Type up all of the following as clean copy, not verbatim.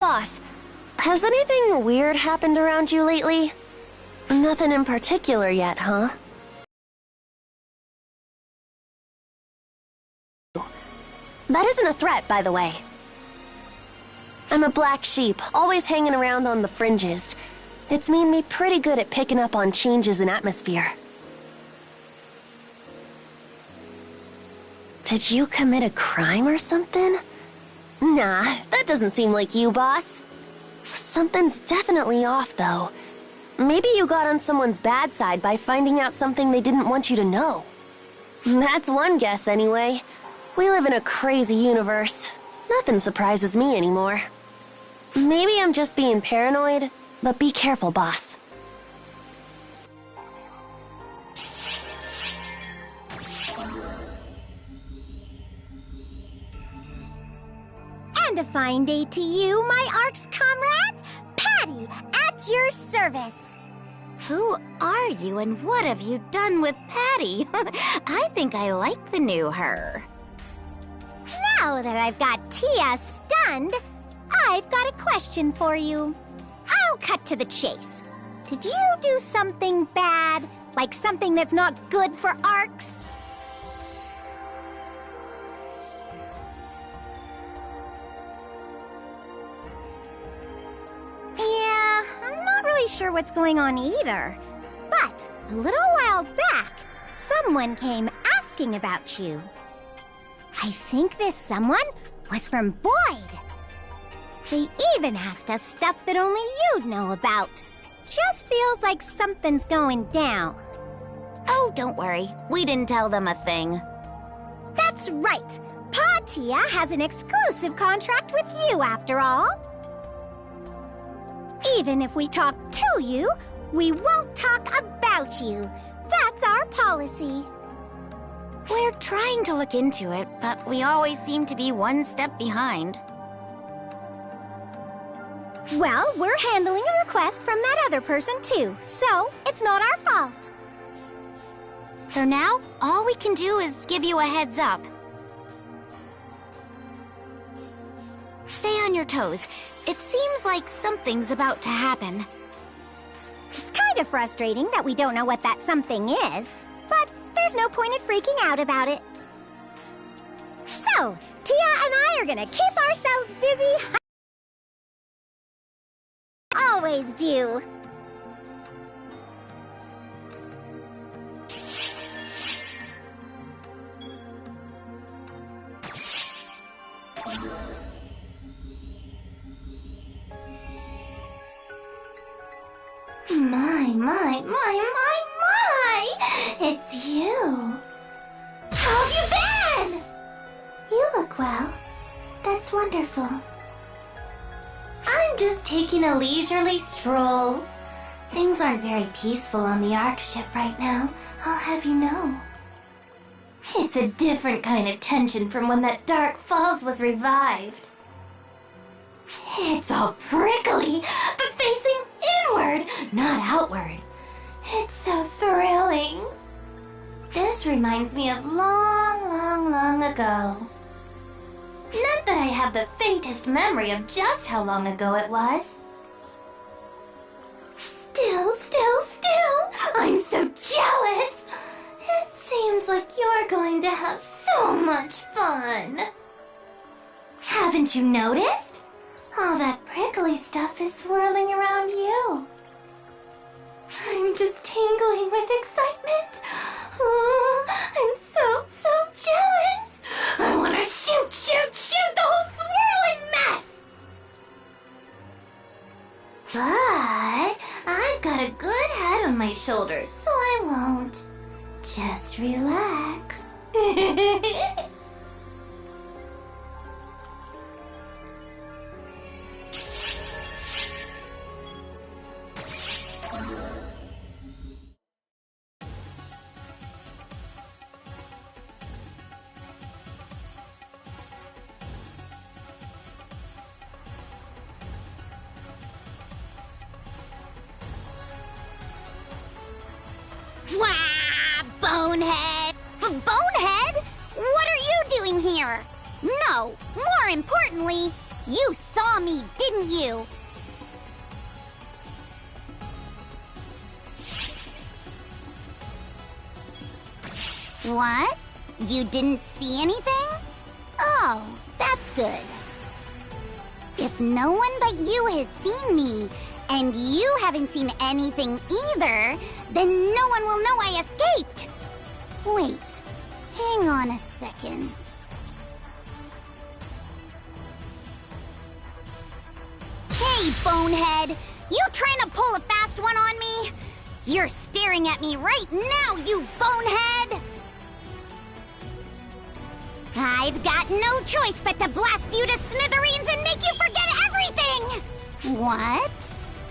Boss, has anything weird happened around you lately? Nothing in particular yet, huh? That isn't a threat, by the way. I'm a black sheep, always hanging around on the fringes. It's made me pretty good at picking up on changes in atmosphere. Did you commit a crime or something? Nah, that doesn't seem like you, boss. Something's definitely off, though. Maybe you got on someone's bad side by finding out something they didn't want you to know. That's one guess, anyway. We live in a crazy universe. Nothing surprises me anymore. Maybe I'm just being paranoid, but be careful, boss. And a fine day to you, my ARKS comrade! Patty, at your service! Who are you and what have you done with Patty? I think I like the new her. Now that I've got Tia stunned, I've got a question for you. I'll cut to the chase. Did you do something bad? Like something that's not good for ARKS? Yeah, I'm not really sure what's going on either. But a little while back, someone came asking about you. I think this someone was from Boyd. They even asked us stuff that only you'd know about. Just feels like something's going down. Oh, don't worry. We didn't tell them a thing. That's right. Pa Tia has an exclusive contract with you, after all. Even if we talk to you, we won't talk about you. That's our policy. We're trying to look into it, but we always seem to be one step behind. Well, we're handling a request from that other person too, so it's not our fault. For now, all we can do is give you a heads up. Stay on your toes. It seems like something's about to happen. It's kind of frustrating that we don't know what that something is, but there's no point in freaking out about it. So, Tia and I are gonna keep ourselves busy. Always do. My! It's you. How have you been? You look well. That's wonderful. I'm just taking a leisurely stroll. Things aren't very peaceful on the ARKS ship right now, I'll have you know. It's a different kind of tension from when that Dark Falls was revived. It's all prickly, but facing inward, not outward. It's so thrilling. This reminds me of long ago. Not that I have the faintest memory of just how long ago it was. Still, I'm so jealous. It seems like you're going to have so much fun. Haven't you noticed? All that prickly stuff is swirling around you. I'm just tingling with excitement. Oh, I'm so jealous. I want to shoot the whole swirling mess. But I've got a good head on my shoulders, so I won't. Just relax. Wah! Bonehead! Bonehead? What are you doing here? No, more importantly, You saw me, didn't you? What? You didn't see anything? Oh, that's good. If no one but you has seen me, and you haven't seen anything either, then no one will know I escaped. Wait, hang on a second. Hey, bonehead! You trying to pull a fast one on me? You're staring at me right now, you bonehead! I've got no choice but to blast you to smithereens and make you forget everything! What?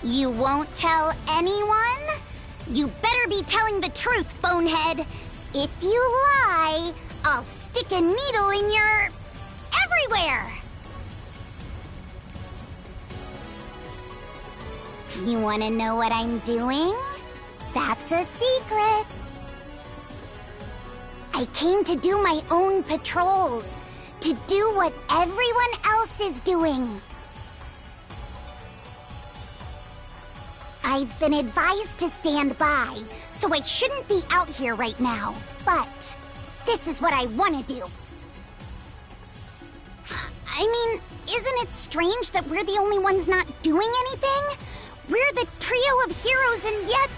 You won't tell anyone? You better be telling the truth, bonehead. If you lie, I'll stick a needle in your... everywhere! You wanna know what I'm doing? That's a secret. I came to do my own patrols, to do what everyone else is doing. I've been advised to stand by, so I shouldn't be out here right now. But this is what I want to do. I mean, isn't it strange that we're the only ones not doing anything? We're the trio of heroes and yet...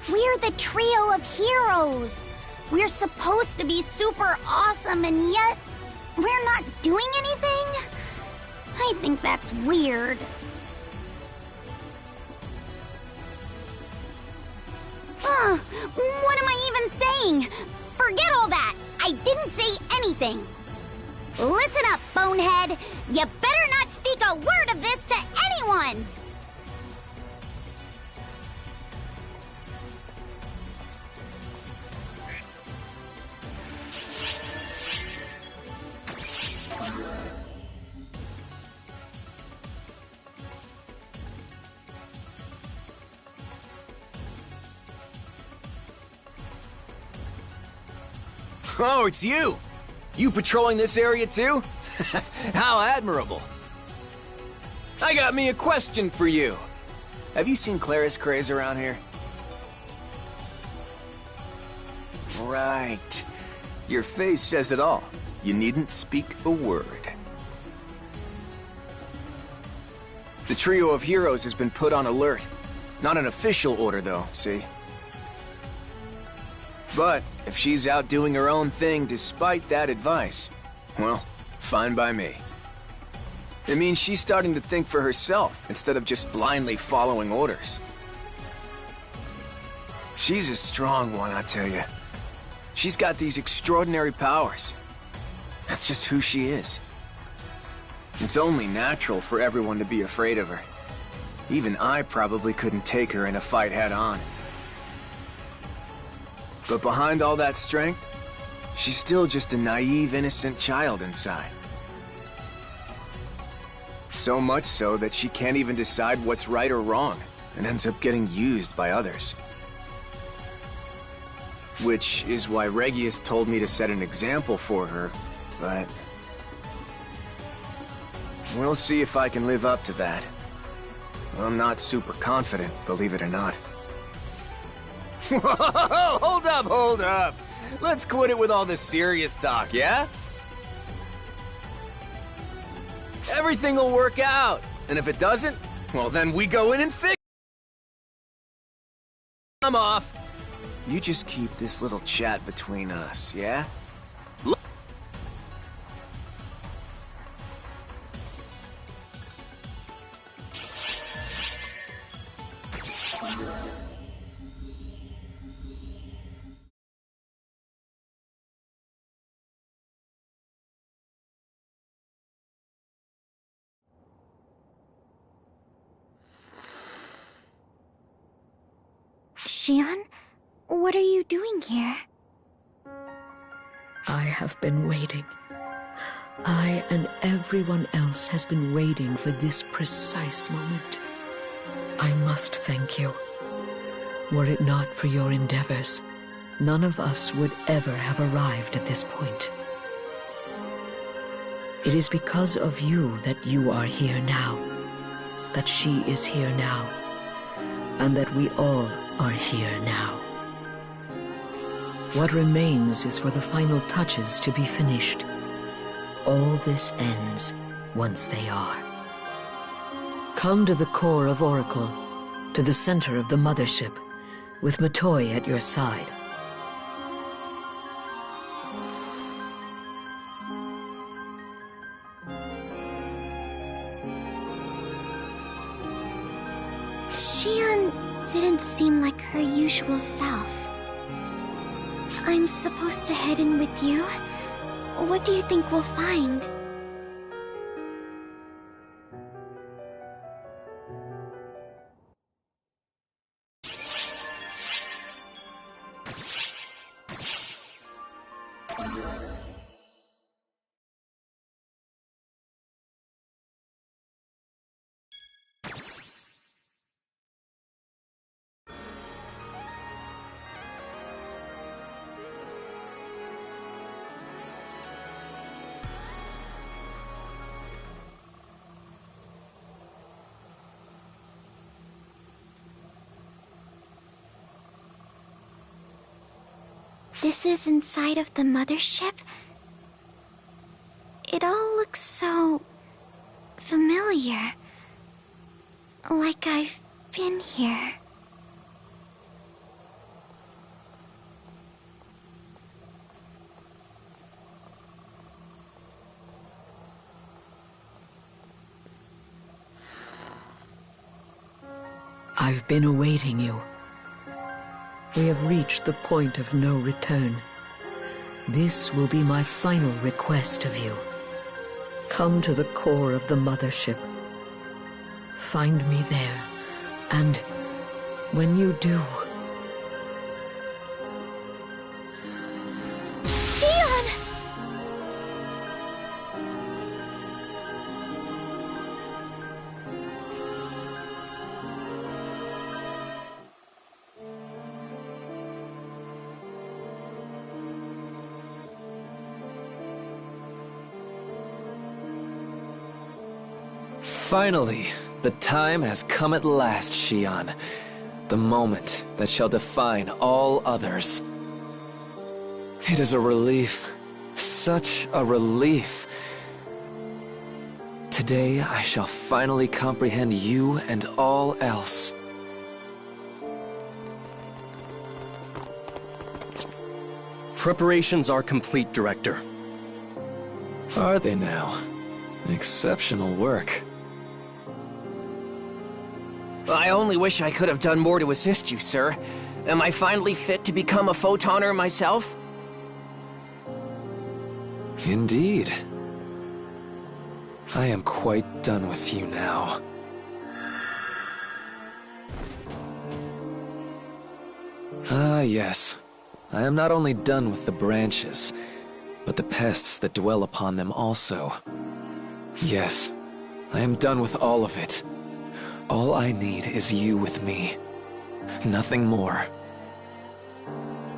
We're the trio of heroes. We're supposed to be super awesome and yet... we're not doing anything? I think that's weird. What am I even saying? Forget all that. I didn't say anything. Listen up, bonehead. You better not speak a word of this to anyone. Oh, it's you! You patrolling this area too? How admirable! I got me a question for you. Have you seen Claris Craze around here? Right. Your face says it all. You needn't speak a word. The trio of heroes has been put on alert. Not an official order though, see? But if she's out doing her own thing despite that advice, well, fine by me. It means she's starting to think for herself instead of just blindly following orders. She's a strong one, I tell you. She's got these extraordinary powers. That's just who she is. It's only natural for everyone to be afraid of her. Even I probably couldn't take her in a fight head-on. But behind all that strength, she's still just a naive, innocent child inside. So much so that she can't even decide what's right or wrong, and ends up getting used by others. Which is why Regius told me to set an example for her, but... we'll see if I can live up to that. I'm not super confident, believe it or not. Whoa, hold up! Let's quit it with all this serious talk, yeah? Everything will work out, and if it doesn't, well then we go in and fix it. I'm off. You just keep this little chat between us, yeah? Xion, what are you doing here? I have been waiting. I and everyone else has been waiting for this precise moment. I must thank you. Were it not for your endeavors, none of us would ever have arrived at this point. It It is because of you that you are here now, that she is here now, and that we all are here now. What remains is for the final touches to be finished. All this ends once they are. Come to the core of Oracle, to the center of the Mothership, with Matoi at your side. Xion didn't seem like her usual self. I'm supposed to head in with you? What do you think we'll find? This is inside of the Mothership? It all looks so familiar. Like I've been here. I've been awaiting you. We have reached the point of no return. This will be my final request of you. Come to the core of the Mothership. Find me there, and when you do... Xion! Finally, the time has come at last, Xion. The moment that shall define all others. It is a relief. Such a relief. Today I shall finally comprehend you and all else. Preparations are complete, Director. Are they now? Exceptional work. I only wish I could have done more to assist you, sir. Am I finally fit to become a photoner myself? Indeed. I am quite done with you now. Ah, yes. I am not only done with the branches, but the pests that dwell upon them also. Yes, I am done with all of it. All I need is you with me. Nothing more.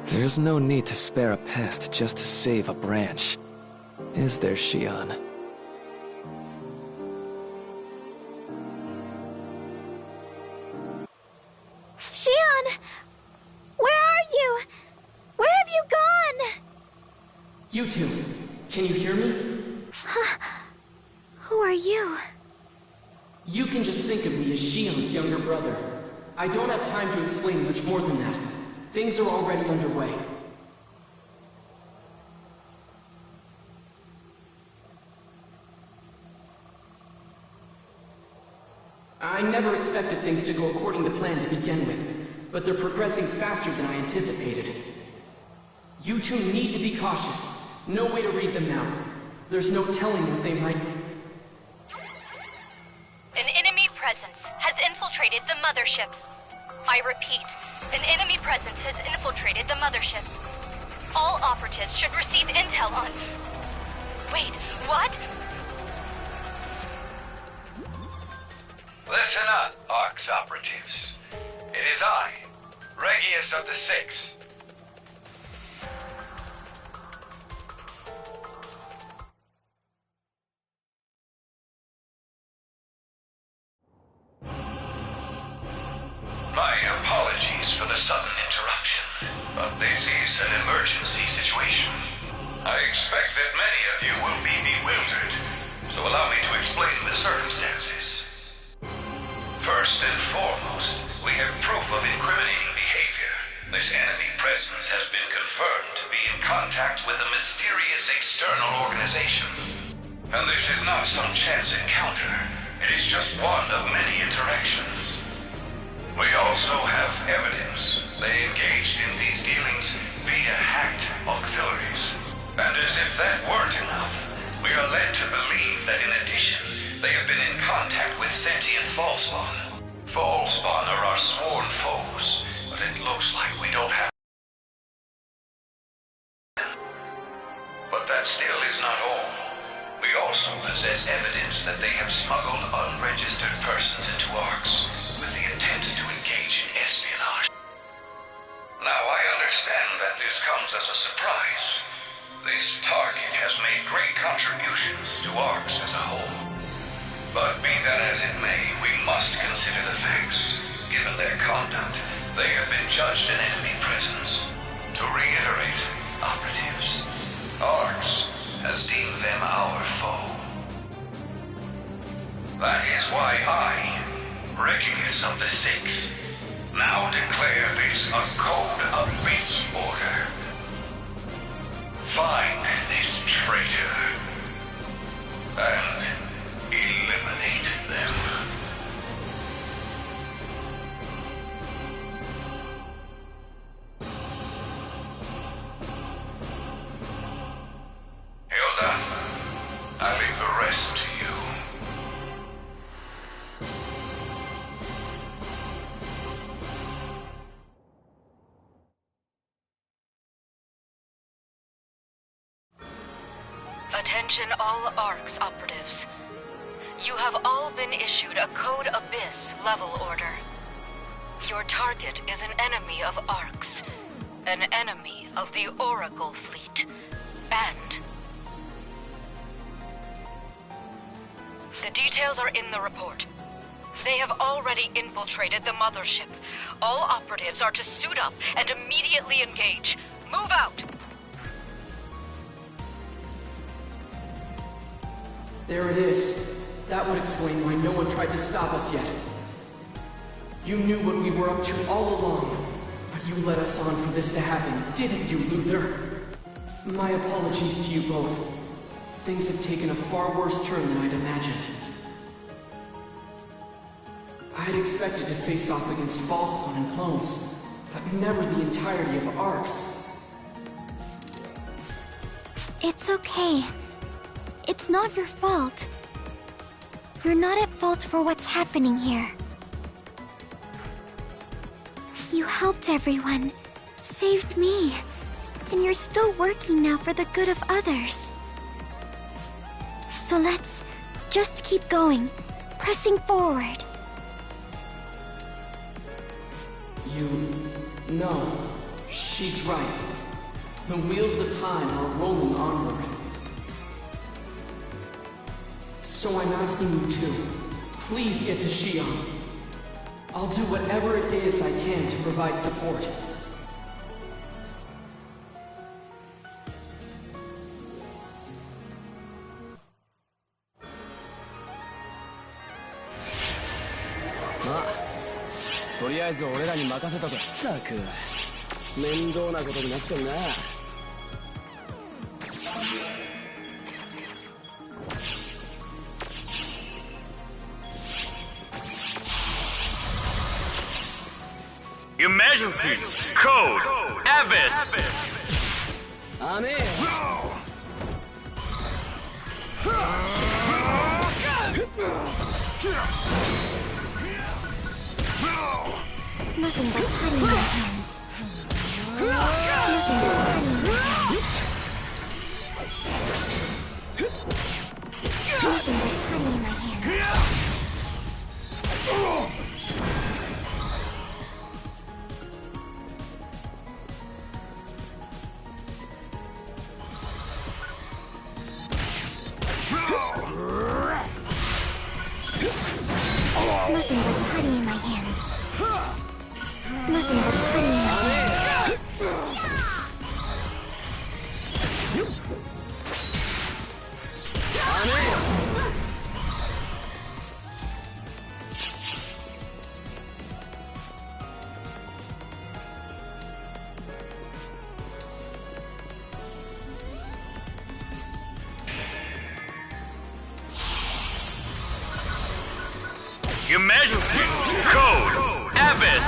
There's no need to spare a pest just to save a branch. Is there, Xion? Xion! Where are you? Where have you gone? You two, can you hear me? Who are you? You can just think of me as Xion's younger brother. I don't have time to explain much more than that. Things are already underway. I never expected things to go according to plan to begin with, but they're progressing faster than I anticipated. You two need to be cautious. No way to read them now. There's no telling what they might... An enemy presence has infiltrated the Mothership. I repeat, an enemy presence has infiltrated the Mothership. All operatives should receive intel on... Wait, what? Listen up, ARKS operatives. It is I, Regius of the Six. My apologies for the sudden interruption, but this is an emergency situation. I expect that many of you will be bewildered, so allow me to explain the circumstances. First and foremost, we have proof of incriminating behavior. This enemy presence has been confirmed to be in contact with a mysterious external organization. And this is not some chance encounter. It is just one of many interactions. We also have evidence they engaged in these dealings via hacked auxiliaries. And as if that weren't enough, we are led to believe that in addition, they have been in contact with sentient Falspawn. Falspawn are our sworn foes, but it looks like we don't have. But that still is not all. We also possess evidence that they have smuggled unregistered persons into ARKS with the intent to engage in espionage. Now, I understand that this comes as a surprise. This target has made great contributions to ARKS as a whole. But be that as it may, we must consider the facts. Given their conduct, they have been judged an enemy presence. To reiterate, operatives, ARKS has deemed them our foe. That is why I, Regulus of the Six, now declare this a Code Abyss order. Find this traitor and eliminate them. Hilda, I leave the rest to you. Attention all ARKS operatives. You have all been issued a Code Abyss level order. Your target is an enemy of ARKS, an enemy of the Oracle fleet, and... The details are in the report. They have already infiltrated the Mothership. All operatives are to suit up and immediately engage. Move out! There it is. That would explain why no one tried to stop us yet. You knew what we were up to all along, but you led us on for this to happen, didn't you, Luther? My apologies to you both. Things have taken a far worse turn than I'd imagined. I had expected to face off against Falspawn and clones, but never the entirety of ARKS. It's okay. It's not your fault. You're not at fault for what's happening here. You helped everyone, saved me, and you're still working now for the good of others. So let's just keep going, pressing forward. No, she's right. The wheels of time are rolling onward. So I'm asking you to, please get to Xion. I'll do whatever it is I can to provide support. Emergency! Code! Abyss! Nothing but putty in your hands. Nothing but putty in your hands. Nothing but putty in my hands. Nothing but putty in my hands. Nothing but putty in my hands. Emergency! Code! Abyss!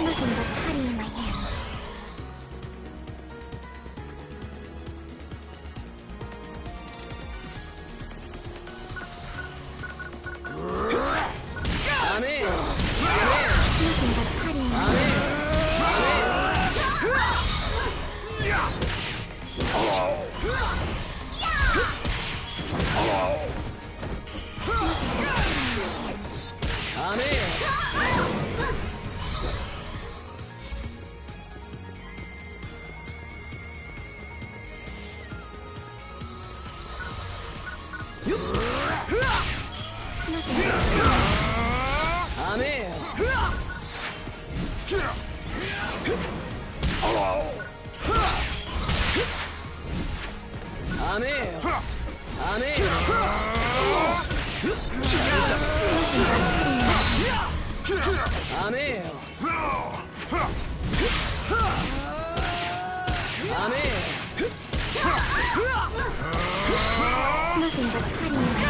Nothing but putty in my hands. Nothing but putty in my hands. Nothing but putty in my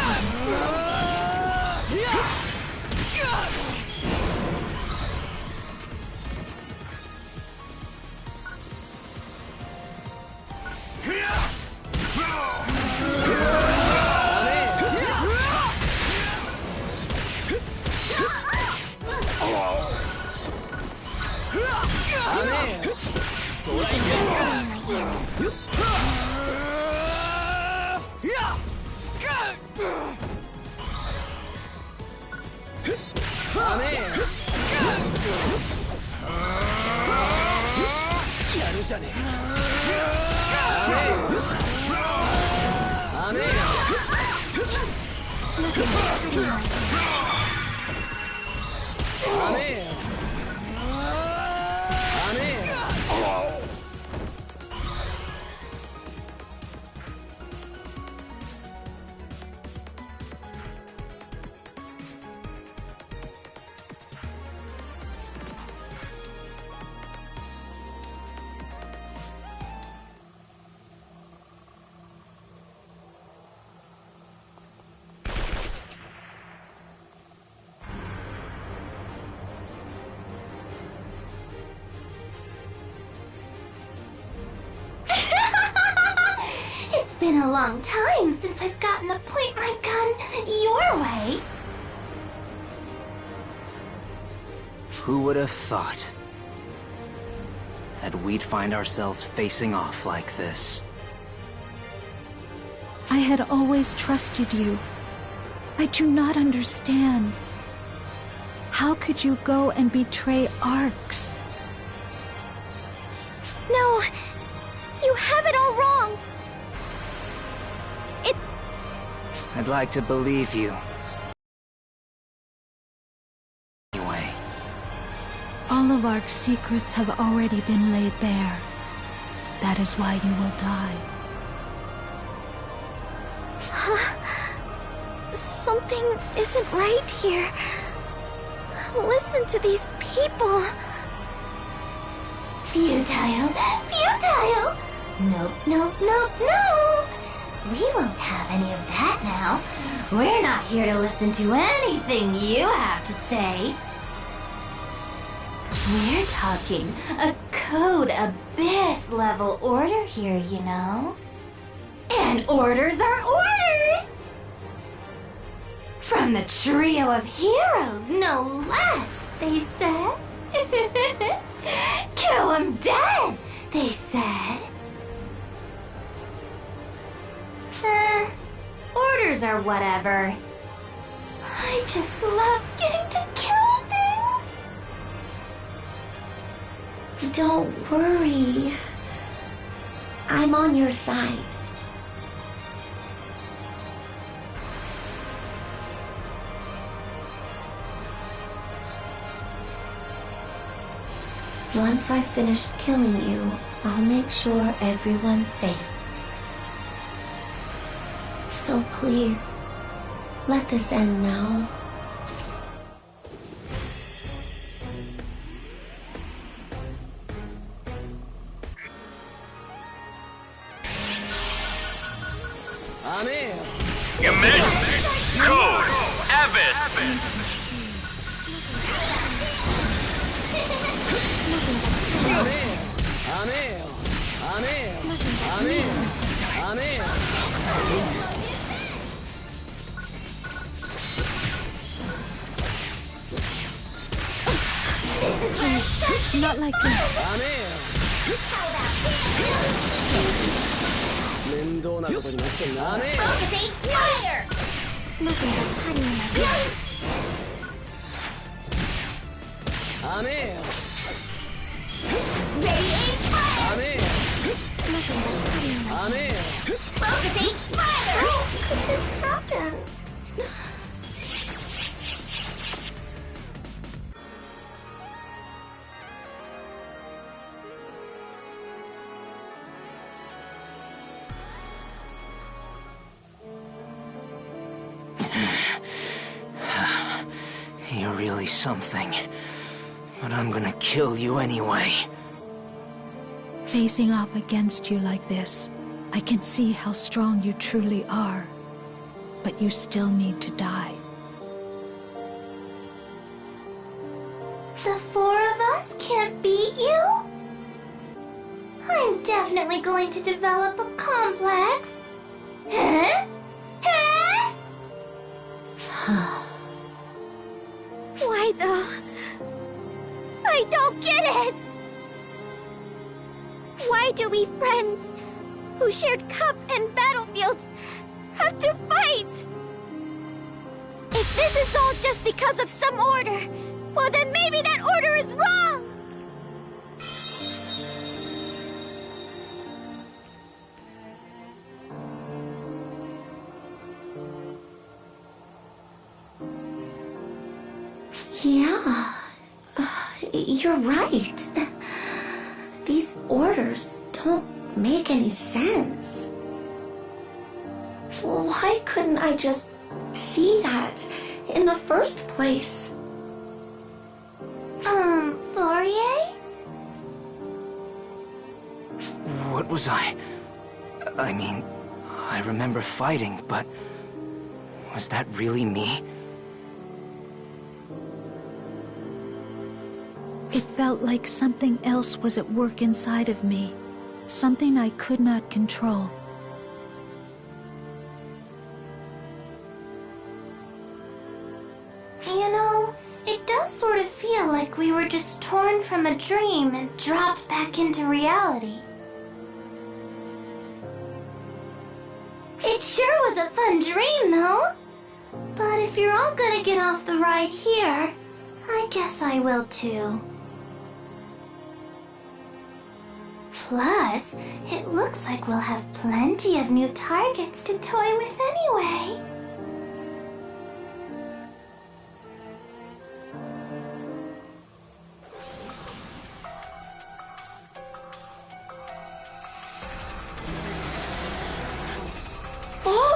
It's been a long time since I've gotten to point my gun your way. Who would have thought that we'd find ourselves facing off like this? I had always trusted you. I do not understand. How could you go and betray ARKS? No! You have it all wrong! I'd like to believe you. Anyway. All of ARK's secrets have already been laid bare. That is why you will die. Something isn't right here. Listen to these people. Futile! Futile! Nope, nope, nope, nope! We won't have any of that now. We're not here to listen to anything you have to say. We're talking a Code Abyss level order here, you know? And orders are orders! From the trio of heroes, no less, they said. Kill 'em dead, they said. Orders or whatever. I just love getting to kill things. Don't worry. I'm on your side. Once I've finished killing you, I'll make sure everyone's safe. So please, let this end now. Emergency! Code! Abyss! Not like this. Focusing fire! Nothing but honey in my ears. Radiate fire! Nothing but honey in my ears. Focusing fire! How could this happen? You're really something. But I'm gonna kill you anyway. Facing off against you like this, I can see how strong you truly are. But you still need to die. The four of us can't beat you? I'm definitely going to develop a complex. Huh? Huh? Why though? I don't get it! Why do we friends, who shared cup and battlefield, have to fight? If this is all just because of some order, well then maybe that order is wrong! Yeah, you're right. These orders don't make any sense. Why couldn't I just see that in the first place? Fourier? What was I mean, I remember fighting, but was that really me? It felt like something else was at work inside of me. Something I could not control. You know, it does sort of feel like we were just torn from a dream and dropped back into reality. It sure was a fun dream, though. But if you're all gonna get off the ride here, I guess I will too. Plus, it looks like we'll have plenty of new targets to toy with anyway.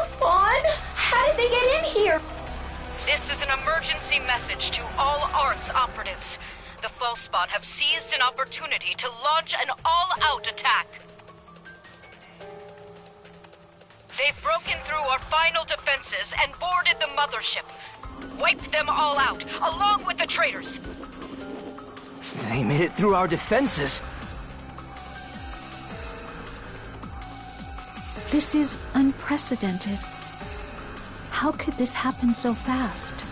Spawn! How did they get in here? This is an emergency message to all ARKS operatives. The False Spawn have seized an opportunity to launch an all-out attack. They've broken through our final defenses and boarded the Mothership. Wipe them all out, along with the traitors. They made it through our defenses. This is unprecedented. How could this happen so fast?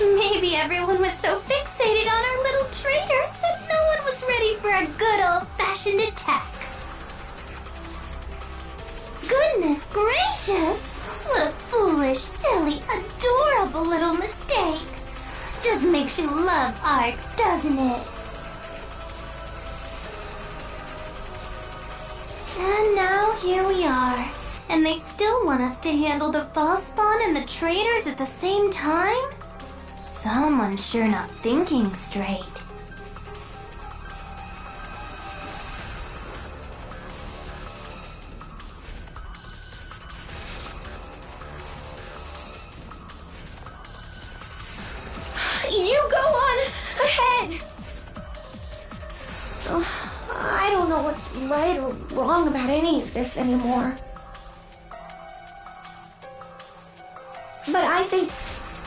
Maybe everyone was so fixated on our little traitors that no one was ready for a good old-fashioned attack. Goodness gracious! What a foolish, silly, adorable little mistake. Just makes you love ARKS, doesn't it? And now here we are. And they still want us to handle the false spawn and the traitors at the same time? Someone's sure not thinking straight. You go on ahead! I don't know what's right or wrong about any of this anymore. But I think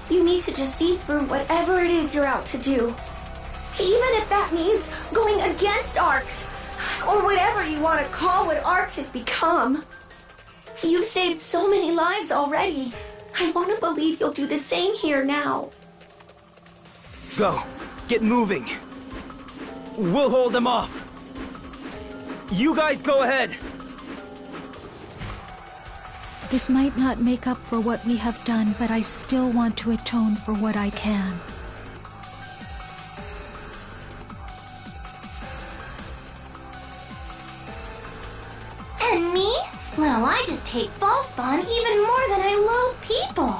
you need to just see through whatever it is you're out to do. Even if that means going against ARKS, or whatever you want to call what ARKS has become. You've saved so many lives already. I want to believe you'll do the same here now. Go. Get moving. We'll hold them off. You guys go ahead. This might not make up for what we have done, but I still want to atone for what I can. And me? Well, I just hate Falspawn even more than I loathe people.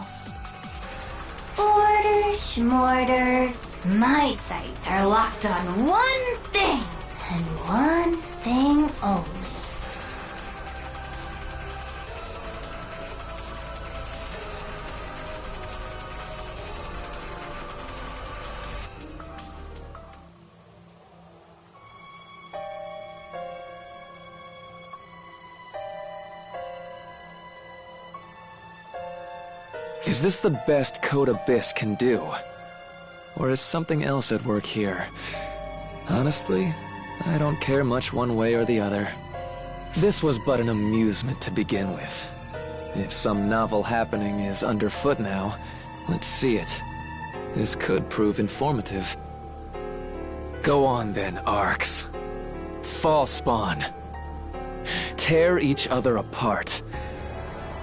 Orders, schmorders. My sights are locked on one thing, and one thing only. Is this the best Code Abyss can do? Or is something else at work here? Honestly, I don't care much one way or the other. This was but an amusement to begin with. If some novel happening is underfoot now, let's see it. This could prove informative. Go on then, ARKS. Falspawn. Tear each other apart.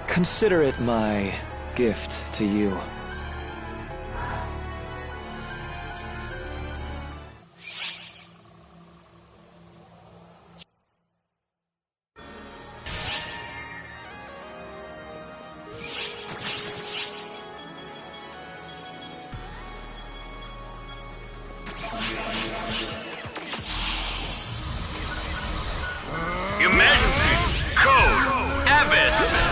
Consider it my gift to you. Emergency! Code! Abyss!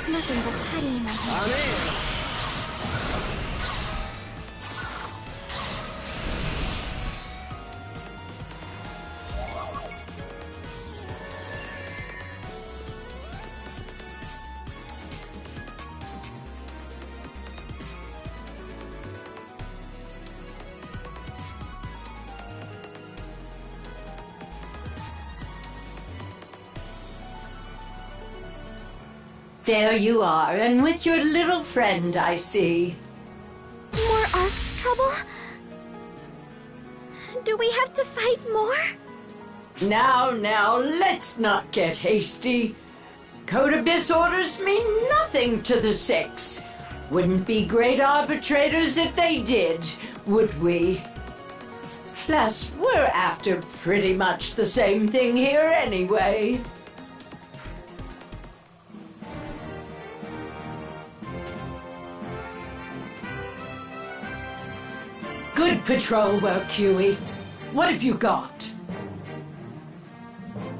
Nothing but putty in my hair. There you are, and with your little friend, I see. More ARKS trouble? Do we have to fight more? Now, let's not get hasty. Code Abyss orders mean nothing to the Six. Wouldn't be great arbitrators if they did, would we? Plus, we're after pretty much the same thing here anyway. Good patrol work, Huey. What have you got?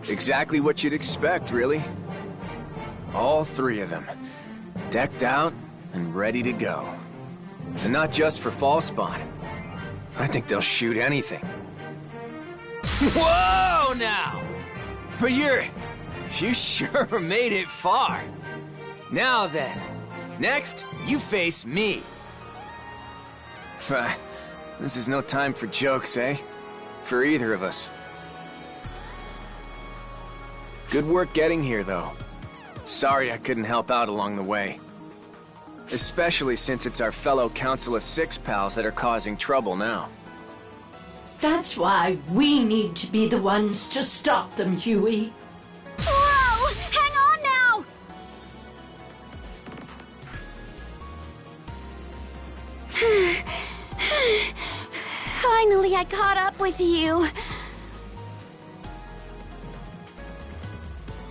Exactly what you'd expect, really. All three of them. Decked out, and ready to go. And not just for fall spawn. I think they'll shoot anything. Whoa, now! But you sure made it far. Now then, next, you face me. This is no time for jokes, eh? For either of us. Good work getting here, though. Sorry I couldn't help out along the way. Especially since it's our fellow Council of Six pals that are causing trouble now. That's why we need to be the ones to stop them, Huey. Whoa! Hang on now! Finally, I caught up with you.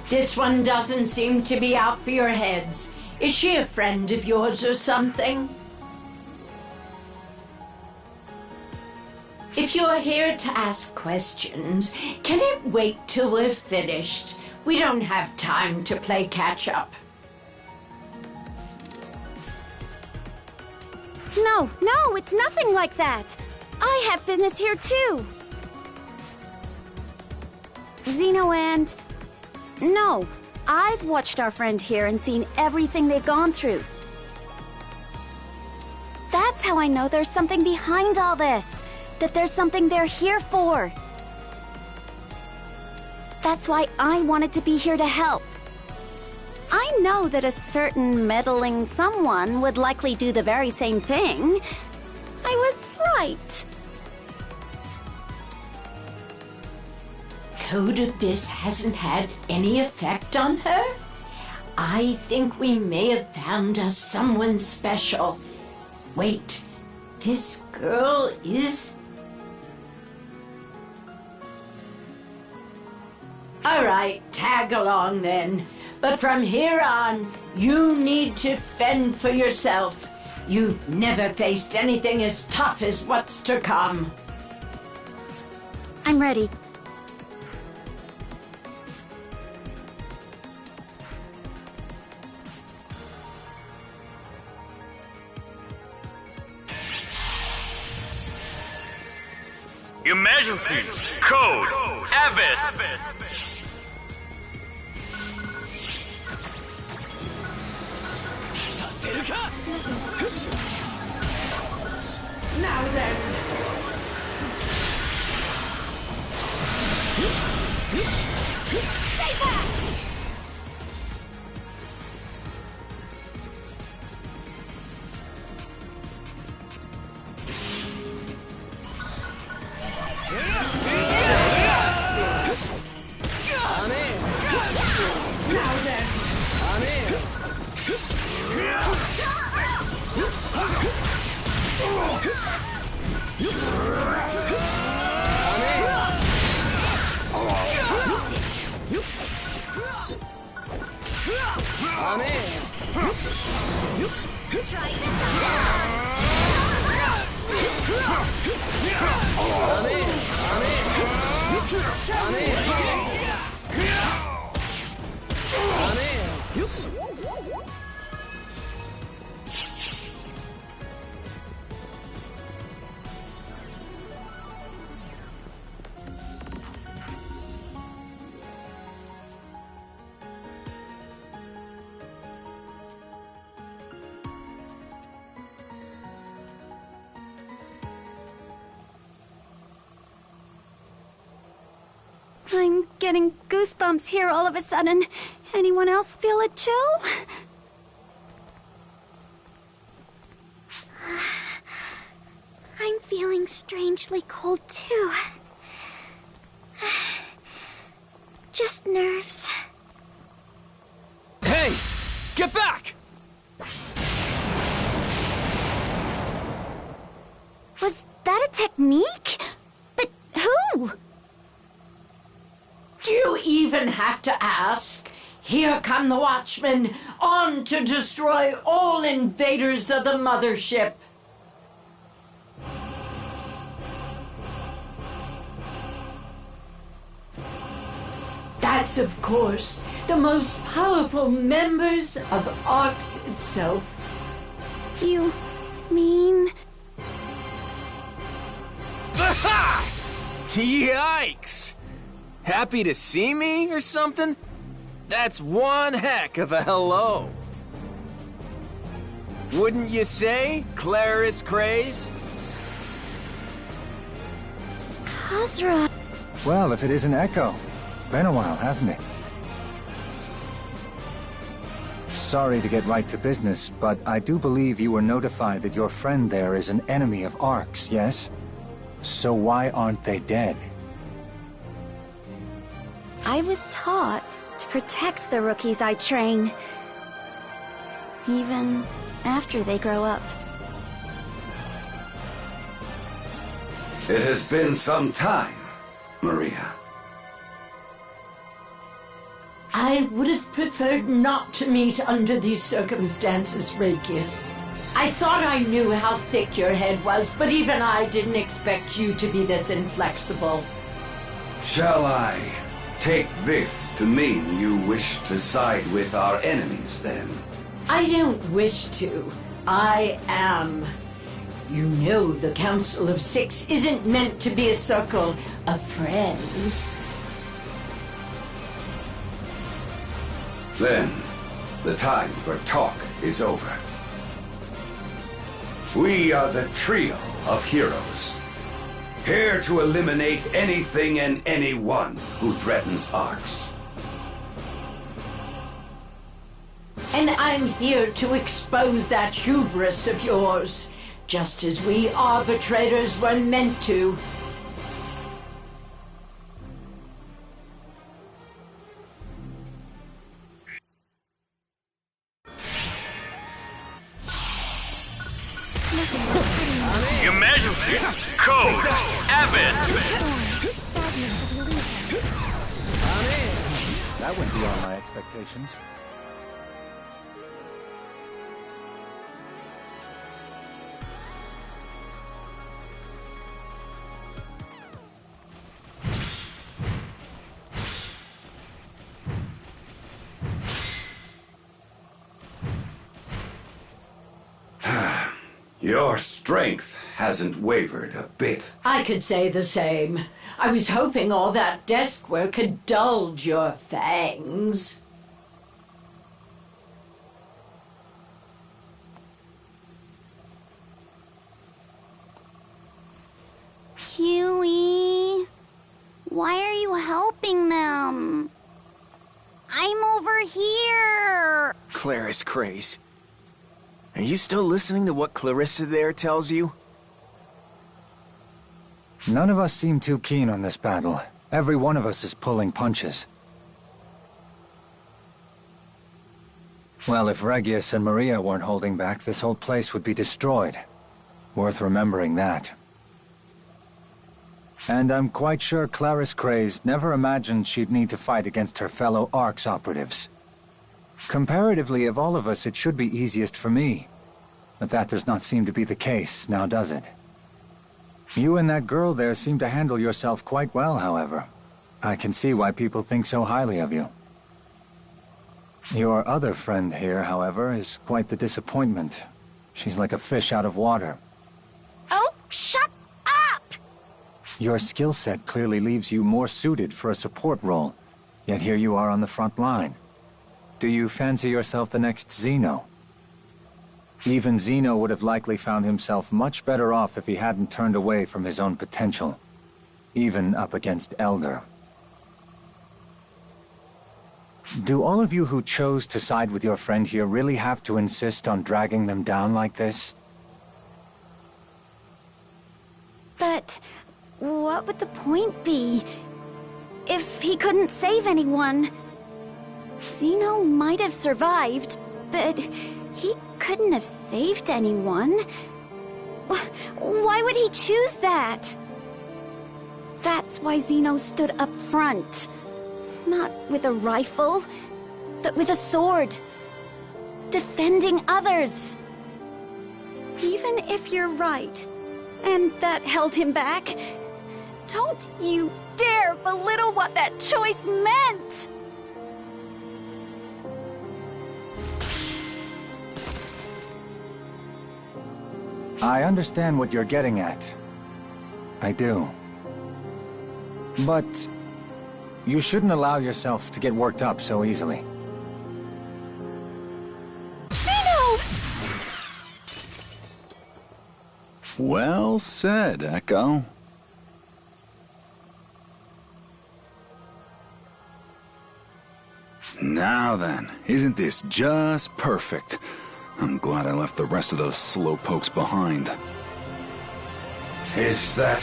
This one doesn't seem to be out for your heads. Is she a friend of yours or something? If you're here to ask questions, can it wait till we're finished? We don't have time to play catch-up. No, it's nothing like that. I have business here too. Xeno and... No, I've watched our friend here and seen everything they've gone through. That's how I know there's something behind all this. That there's something they're here for. That's why I wanted to be here to help. I know that a certain meddling someone would likely do the very same thing. I was right. Code Abyss hasn't had any effect on her? I think we may have found us someone special. Wait, this girl is... Alright, tag along then. But from here on, you need to fend for yourself. You've never faced anything as tough as what's to come. I'm ready. Emergency! Code! Abyss! Now then! Stay back! Now then! I'm getting goosebumps here all of a sudden. Anyone else feel a chill? I'm feeling strangely cold too. Just nerves. Hey! Get back! Was that a technique? But who? Do you even have to ask? Here come the Watchmen, on to destroy all invaders of the Mothership. That's, of course, the most powerful members of ARKS itself. You mean... Yikes! Happy to see me or something? That's one heck of a hello. Wouldn't you say, Clarice Craze? Khazra... Well, if it isn't Echo. Been a while, hasn't it? Sorry to get right to business, but I do believe you were notified that your friend there is an enemy of ARKS, yes? So why aren't they dead? I was taught to protect the rookies I train. Even after they grow up. It has been some time, Maria. I would have preferred not to meet under these circumstances, Rakius. I thought I knew how thick your head was, but even I didn't expect you to be this inflexible. Shall I take this to mean you wish to side with our enemies, then? I don't wish to. I am. You know the Council of Six isn't meant to be a circle of friends. Then, the time for talk is over. We are the trio of heroes, here to eliminate anything and anyone who threatens ARKS. And I'm here to expose that hubris of yours, just as we arbitrators were meant to. Emergency! Code! Abyss! That went beyond my expectations. Your strength hasn't wavered a bit. I could say the same. I was hoping all that desk work had dulled your fangs. Huey, why are you helping them? I'm over here. Clarice Craze. Are you still listening to what Clarissa there tells you? None of us seem too keen on this battle. Every one of us is pulling punches. Well, if Regius and Maria weren't holding back, this whole place would be destroyed. Worth remembering that. And I'm quite sure Clarice Craze never imagined she'd need to fight against her fellow ARKS operatives. Comparatively, of all of us, it should be easiest for me. But that does not seem to be the case, now does it? You and that girl there seem to handle yourself quite well, however. I can see why people think so highly of you. Your other friend here, however, is quite the disappointment. She's like a fish out of water. Oh, shut up! Your skill set clearly leaves you more suited for a support role, yet here you are on the front line. Do you fancy yourself the next Xeno? Even Xeno would have likely found himself much better off if he hadn't turned away from his own potential, even up against Elder. Do all of you who chose to side with your friend here really have to insist on dragging them down like this? But what would the point be? If he couldn't save anyone? Xeno might have survived, but he couldn't have saved anyone. Why would he choose that? That's why Xeno stood up front. Not with a rifle, but with a sword. Defending others. Even if you're right, and that held him back, don't you dare belittle what that choice meant! I understand what you're getting at. I do. But you shouldn't allow yourself to get worked up so easily. Well said, Echo. Now then, isn't this just perfect? I'm glad I left the rest of those slowpokes behind. Is that...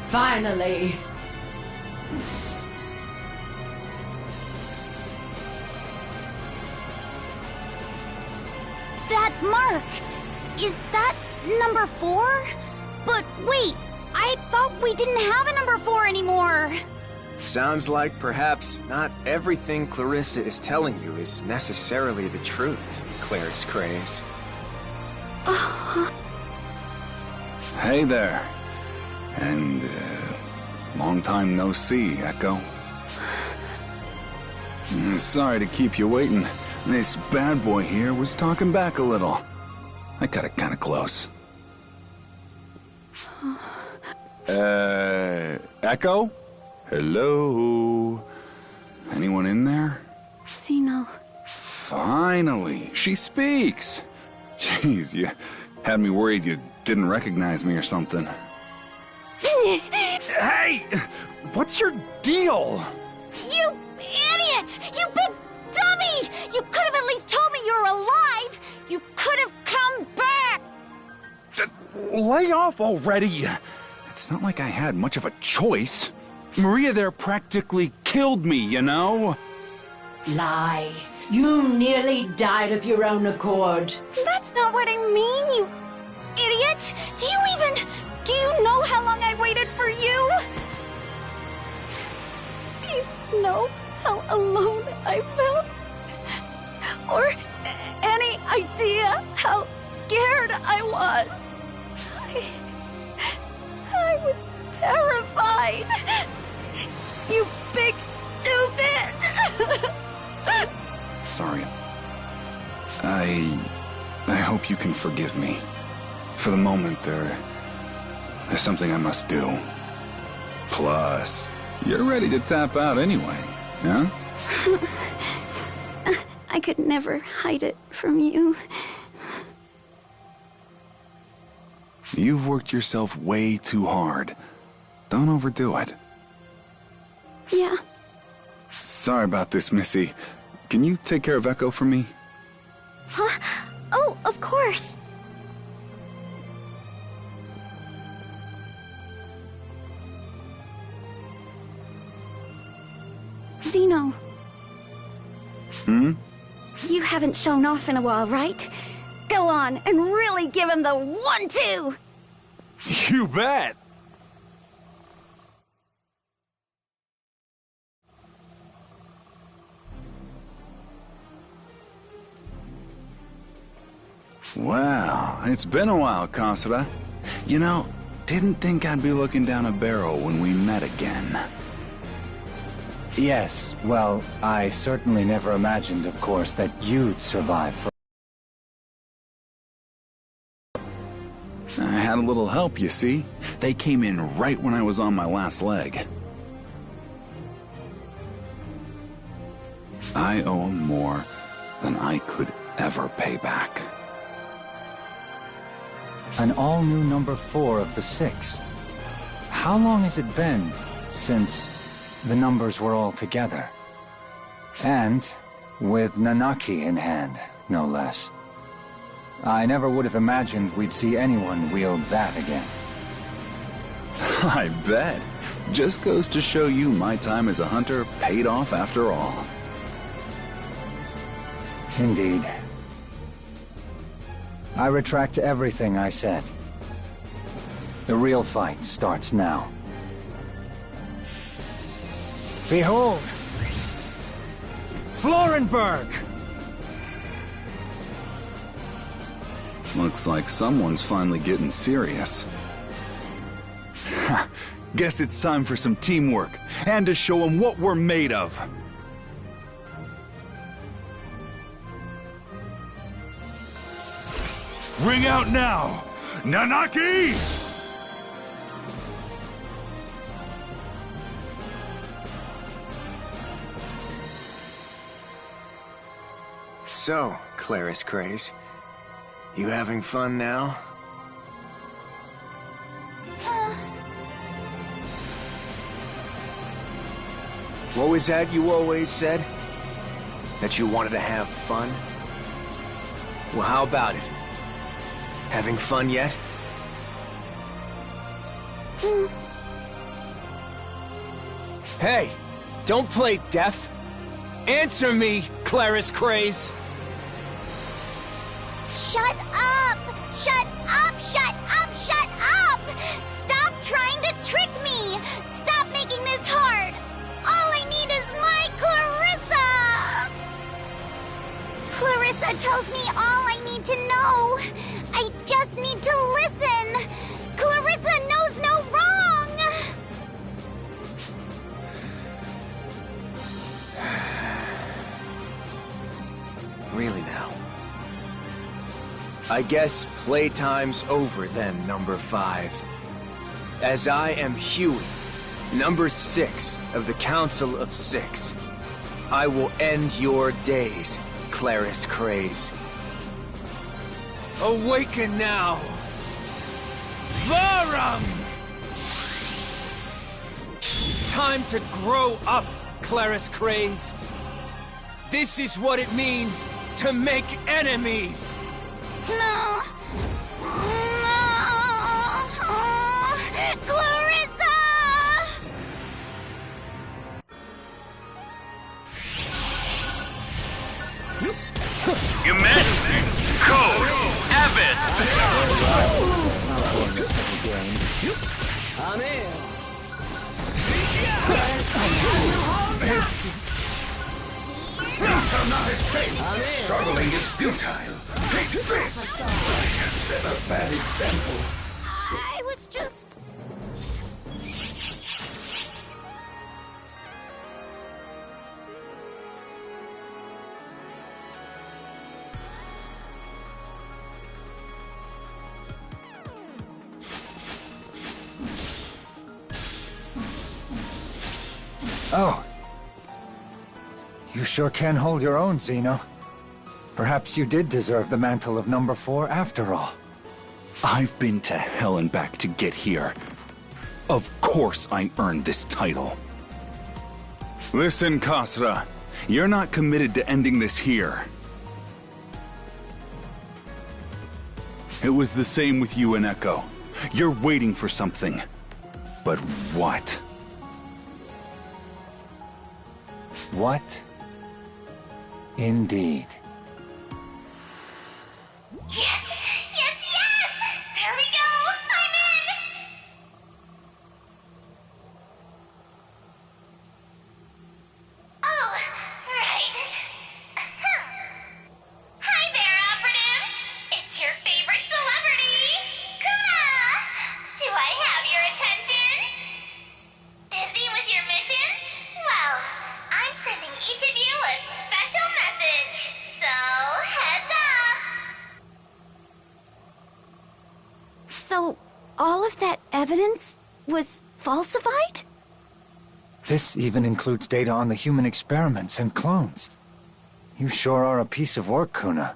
Finally. That mark! Is that number 4? But wait, I thought we didn't have a number 4 anymore! Sounds like perhaps not everything Clarissa is telling you is necessarily the truth, Claris Craze. Hey there. And, long time no see, Echo. Sorry to keep you waiting. This bad boy here was talking back a little. I got it kinda close. Echo? Hello? Anyone in there? Xeno. Finally, she speaks. Jeez, you had me worried you didn't recognize me or something. Hey! What's your deal? You idiot! You big dummy! You could have at least told me you were alive! You could have come back! Lay off already! It's not like I had much of a choice. Maria there practically killed me, you know? Lie. You nearly died of your own accord. That's not what I mean, you idiot! Do you know how long I waited for you? Do you know how alone I felt? Or any idea how scared I was? I was terrified. You big stupid. Sorry. I hope you can forgive me. For the moment, there's something I must do. Plus, you're ready to tap out anyway, huh? I could never hide it from you. You've worked yourself way too hard. Don't overdo it. Yeah. Sorry about this, Missy. Can you take care of Echo for me? Huh? Oh, of course. Xeno. Hmm? You haven't shown off in a while, right? Go on and really give him the 1-2! You bet! Wow, it's been a while, Kasura. You know, didn't think I'd be looking down a barrel when we met again. Yes, well, I certainly never imagined, of course, that you'd survive for... I had a little help, you see. They came in right when I was on my last leg. I owe them more than I could ever pay back. An all-new number 4 of the 6. How long has it been since the numbers were all together? And with Nanaki in hand, no less. I never would have imagined we'd see anyone wield that again. I bet. Just goes to show you my time as a hunter paid off after all. Indeed. I retract everything I said. The real fight starts now. Behold! Florenberg! Looks like someone's finally getting serious. Guess it's time for some teamwork, and to show them what we're made of. Ring out now! Nanaki! So, Claris Craze, you having fun now? What was that you always said? That you wanted to have fun? Well, how about it? Having fun yet? Hey, don't play deaf. Answer me, Claris Craze. Shut up! Shut up! Shut up! Shut up! Stop trying to trick me! Stop making this hard! All I need is my Clarissa! Clarissa tells me all I need to know. I just need to listen. Clarissa knows no wrong! Really now? I guess playtime's over then, number 5. As I am Huey, number 6 of the Council of 6, I will end your days, Claris Craze. Awaken now! Varum! Time to grow up, Claris Craze. This is what it means to make enemies! No! No! Clarissa! Emergency! Code! Abyss! I'm in! We shall not escape! Struggling is futile! Take this! I have set a bad example. I was just... Oh. You sure can hold your own, Xeno. Perhaps you did deserve the mantle of number 4 after all. I've been to hell and back to get here. Of course I earned this title. Listen, Kasra. You're not committed to ending this here. It was the same with you and Echo. You're waiting for something. But what? What? Indeed. Yes! Yes, yes! There we go! I'm in! Oh, right. Hi there, operatives! It's your favorite celebrity, Kuna! Do I have your attention? Busy with your missions? Well, I'm sending each of you a special message, so heads up! So, all of that evidence was falsified? This even includes data on the human experiments and clones. You sure are a piece of work, Kuna.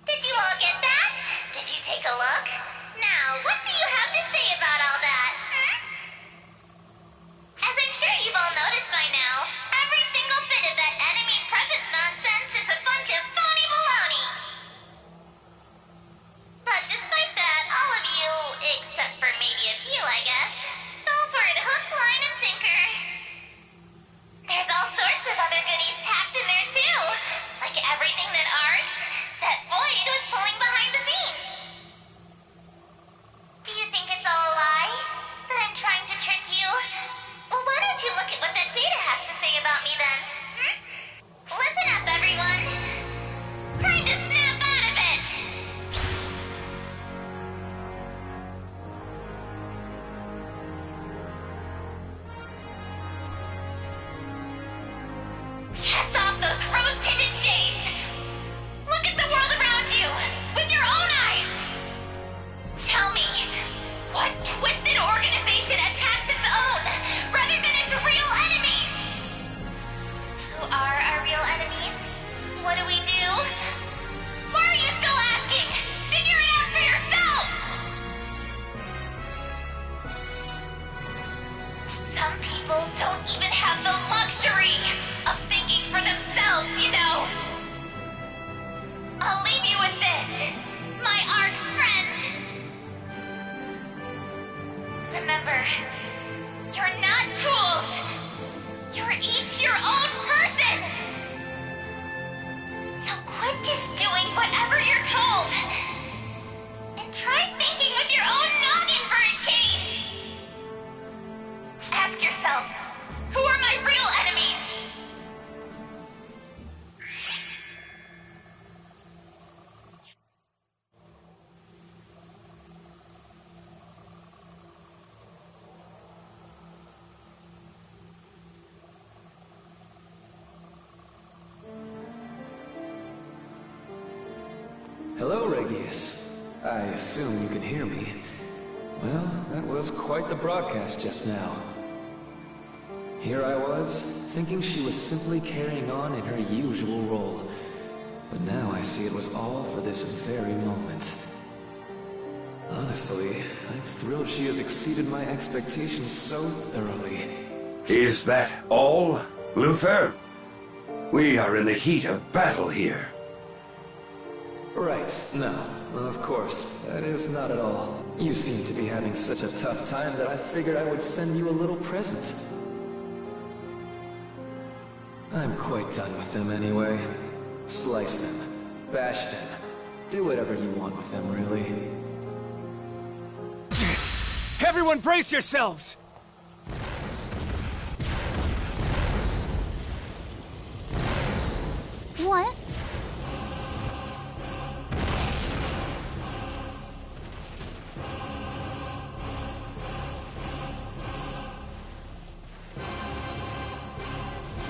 Did you all get that? Did you take a look? Now, what do you have to say about all that, As I'm sure you've all noticed by now, every single bit of that enemy presence nonsense is a bunch of phony baloney. But despite that, all of you, except for maybe a few, I guess, fell for it hook, line, and sinker. There's all sorts of other goodies packed in there too, like everything that ARKS Some people don't even have the luxury of thinking for themselves, you know. I'll leave you with this, my ARKS friends. Remember, you're not tools. You're each your own person. So quit just doing whatever you're told. And try thinking with your own noggin for a change. Ask yourself, who are my real enemies? Hello, Regius. I assume you can hear me. Well, that was quite the broadcast just now. Here I was, thinking she was simply carrying on in her usual role. But now I see it was all for this very moment. Honestly, I'm thrilled she has exceeded my expectations so thoroughly. Is that all, Luther? We are in the heat of battle here. Right, no, of course, that is not at all. You seem to be having such a tough time that I figured I would send you a little present. I'm quite done with them anyway. Slice them, bash them, do whatever you want with them, really. Everyone brace yourselves! What?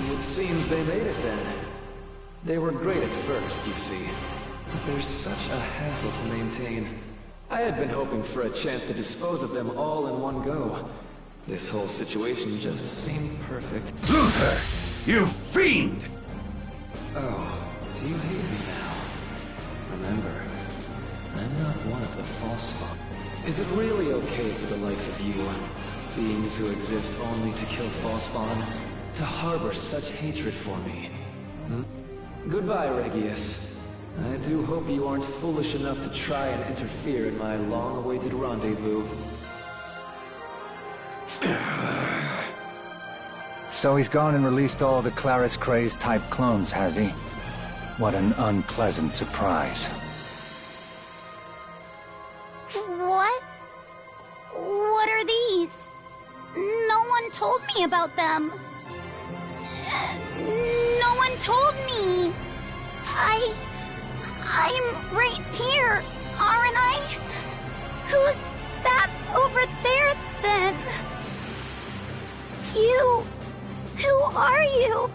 It seems they made it then. They were great at first, you see. But they're such a hassle to maintain. I had been hoping for a chance to dispose of them all in one go. This whole situation just seemed perfect. Luther! You fiend! Oh, do you hate me now? Remember, I'm not one of the false spawn. Is it really okay for the likes of you, beings who exist only to kill false spawn, to harbor such hatred for me? Goodbye, Regius. I do hope you aren't foolish enough to try and interfere in my long-awaited rendezvous. So he's gone and released all the Claris Craze type clones, has he? What an unpleasant surprise. What? What are these? No one told me about them. No one told me. I'm right here, aren't I? Who's that over there, then? You. Who are you?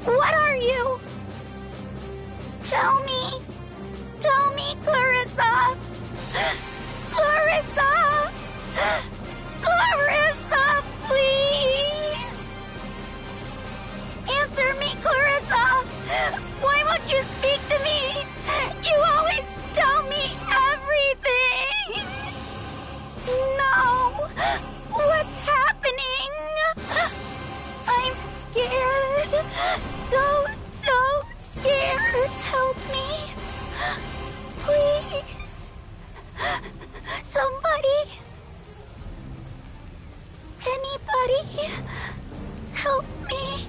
What are you? Tell me. Tell me, Clarissa. Clarissa. Clarissa, please. Answer me, Clarissa. Why won't you speak to me? You always tell me everything. No. What's happening? I'm scared. So scared. Help me. Please. Somebody. Anybody. Help me.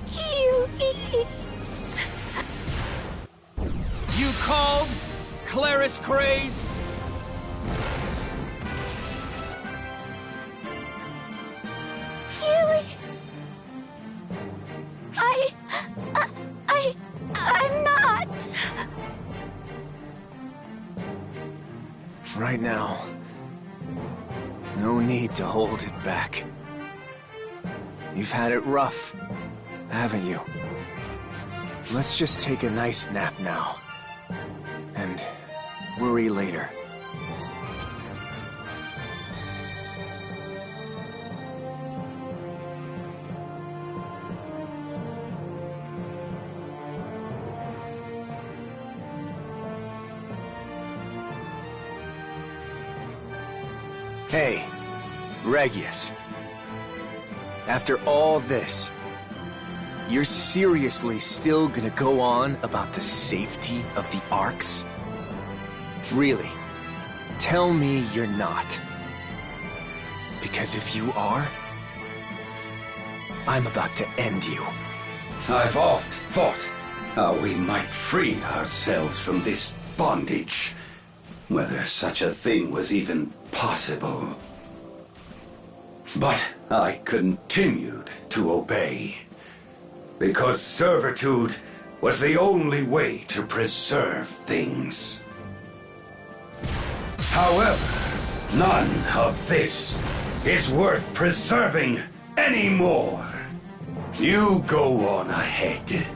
Hughie. You called? Claris Craze? Hughie. I'm not. Right now, no need to hold it back. You've had it rough, haven't you? Let's just take a nice nap now. And worry later. Hey, Regius. After all this, you're seriously still gonna go on about the safety of the ARKS? Really? Tell me you're not. Because if you are, I'm about to end you. I've oft thought how we might free ourselves from this bondage, whether such a thing was even possible. But I continued to obey, because servitude was the only way to preserve things. However, none of this is worth preserving anymore. You go on ahead.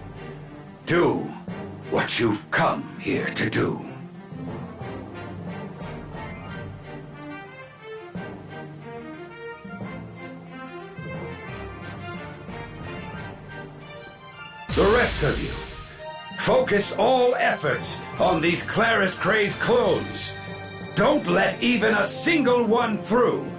Do what you've come here to do. The rest of you, focus all efforts on these Claris Gray's clones. Don't let even a single one through.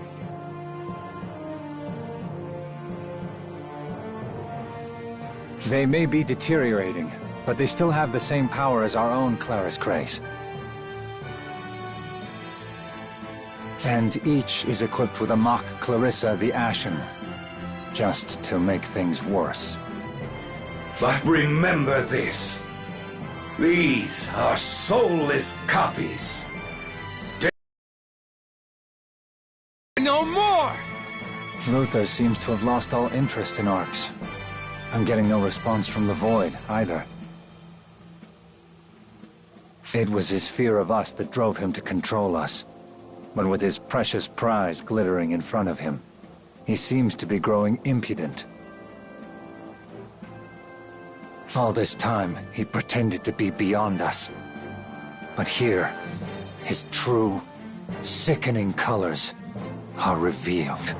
They may be deteriorating, but they still have the same power as our own Claris Grays. And each is equipped with a mock Clarissa the Ashen, just to make things worse. But remember this. These are soulless copies. No more! Luther seems to have lost all interest in ARKS. I'm getting no response from the Void, either. It was his fear of us that drove him to control us. But with his precious prize glittering in front of him, he seems to be growing impudent. All this time, he pretended to be beyond us. But here, his true, sickening colors are revealed.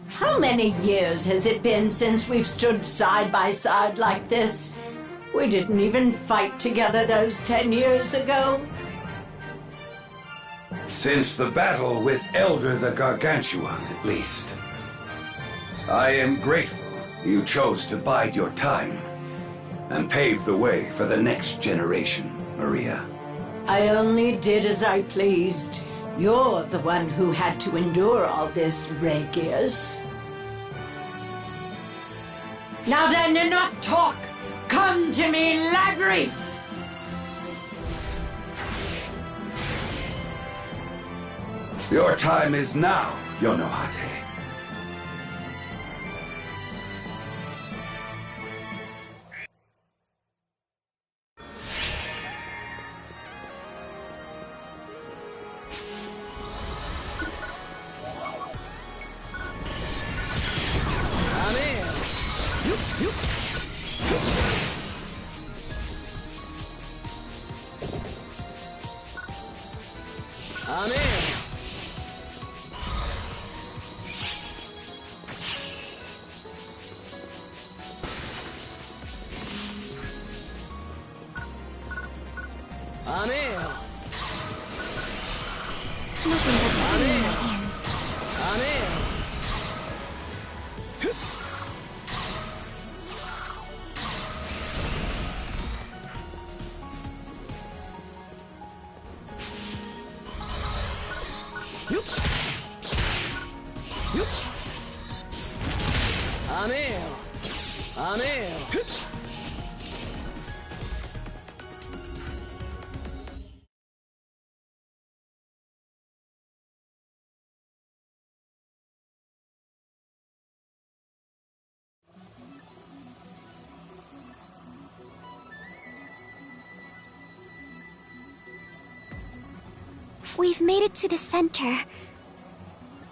How many years has it been since we've stood side by side like this? We didn't even fight together those 10 years ago. Since the battle with Elder the Gargantuan, at least. I am grateful you chose to bide your time and pave the way for the next generation, Maria. I only did as I pleased. You're the one who had to endure all this, Regius. Now then, enough talk! Come to me, Lagris! Your time is now, Yonohate. We've made it to the center,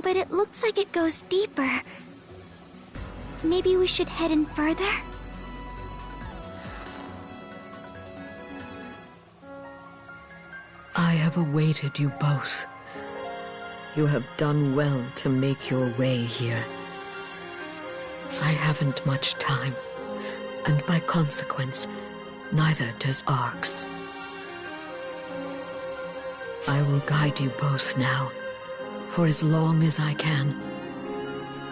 but it looks like it goes deeper. Maybe we should head in further? I have awaited you both. You have done well to make your way here. I haven't much time, and by consequence, neither does ARKS. I will guide you both now, for as long as I can,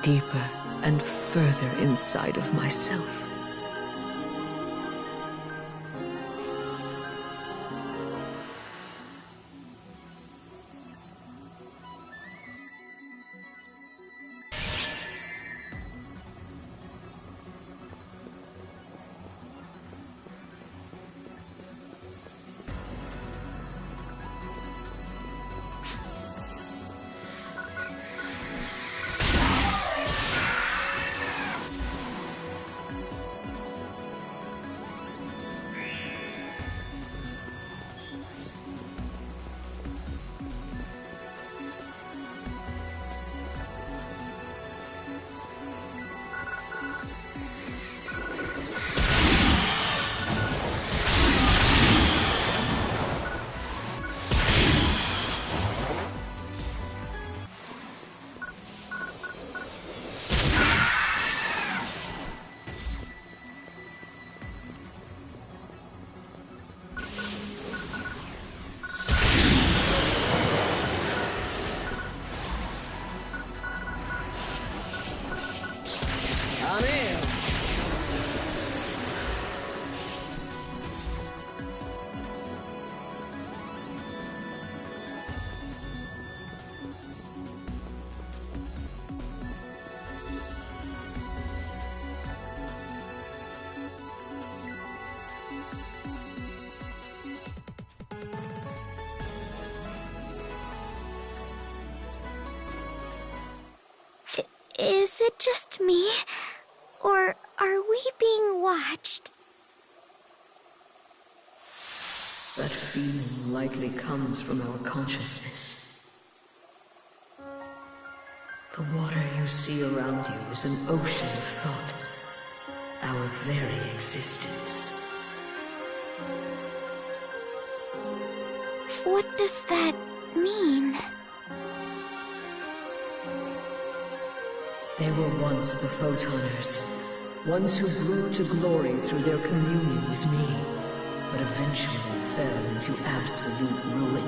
deeper and further inside of myself. Is it just me? Or are we being watched? That feeling likely comes from our consciousness. The water you see around you is an ocean of thought, our very existence. What does that mean? They were once the Photoners, ones who grew to glory through their communion with me, but eventually fell into absolute ruin.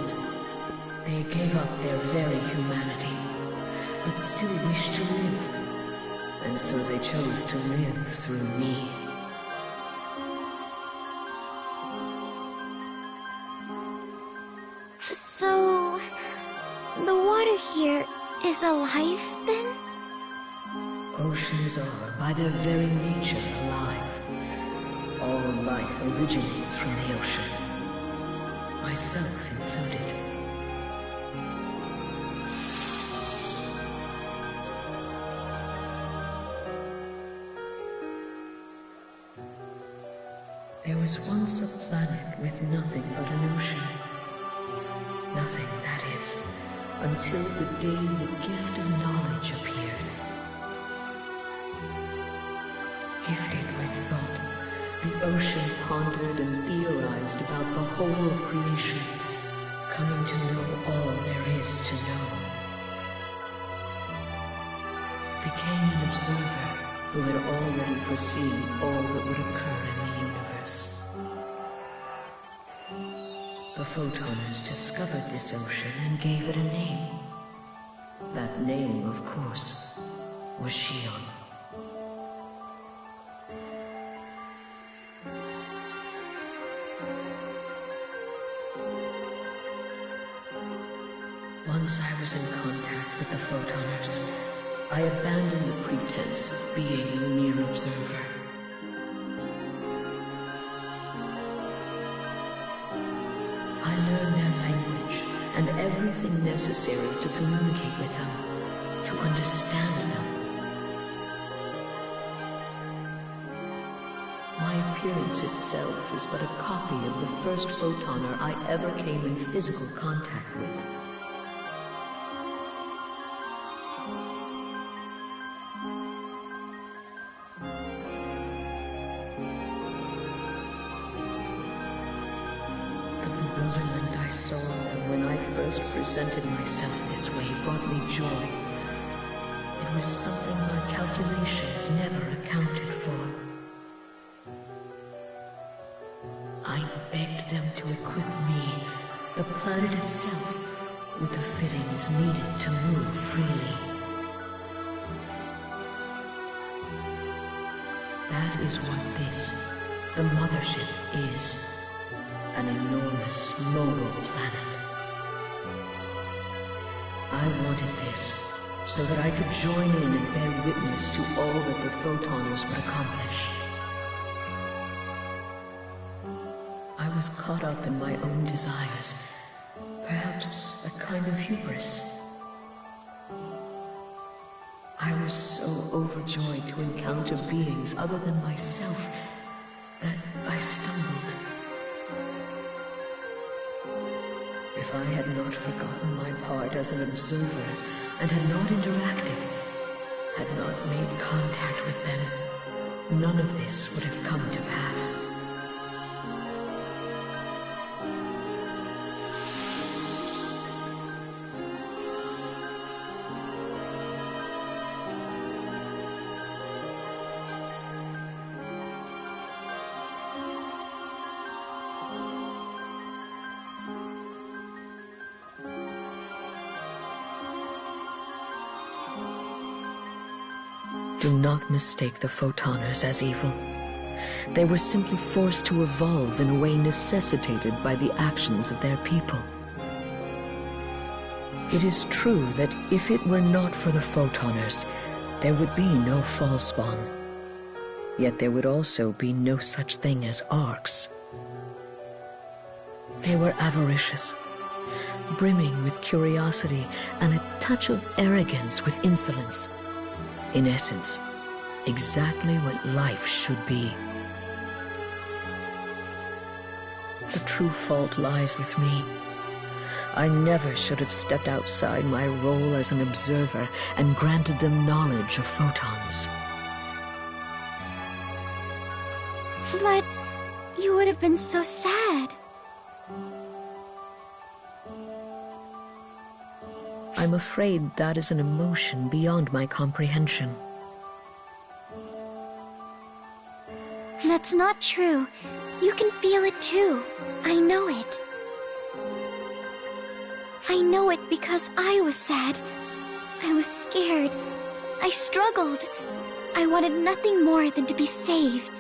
They gave up their very humanity, but still wished to live, and so they chose to live through me. So, the water here is alive then? Oceans are, by their very nature, alive. All life originates from the ocean, myself included. There was once a planet with nothing but an ocean. Nothing, that is, until the day the gift of knowledge appeared. Gifted with thought, the ocean pondered and theorized about the whole of creation, coming to know all there is to know. Became an observer who had already foreseen all that would occur in the universe. The Photoners discovered this ocean and gave it a name. That name, of course, was Xion. Once I was in contact with the Photoners, I abandoned the pretense of being a mere observer. I learned their language and everything necessary to communicate with them, to understand them. My appearance itself is but a copy of the first Photoner I ever came in physical contact with. I saw them when I first presented myself this way brought me joy. It was something my calculations never accounted for. I begged them to equip me, The planet itself, with the fittings needed to move freely. That is what this, the Mothership, is. An enormous, mobile planet. I wanted this, so that I could join in and bear witness to all that the Photoners would accomplish. I was caught up in my own desires, perhaps a kind of hubris. I was so overjoyed to encounter beings other than myself that I stumbled. If I had not forgotten my part as an observer and had not interacted, had not made contact with them, none of this would have come to pass. Do not mistake the Photoners as evil. They were simply forced to evolve in a way necessitated by the actions of their people. It is true that if it were not for the Photoners, there would be no Fallspawn. Yet there would also be no such thing as ARKS. They were avaricious, brimming with curiosity and a touch of arrogance with insolence. In essence, exactly what life should be. The true fault lies with me. I never should have stepped outside my role as an observer and granted them knowledge of photons. But you would have been so sad. I'm afraid that is an emotion beyond my comprehension. That's not true. You can feel it too. I know it. I know it because I was sad. I was scared. I struggled. I wanted nothing more than to be saved.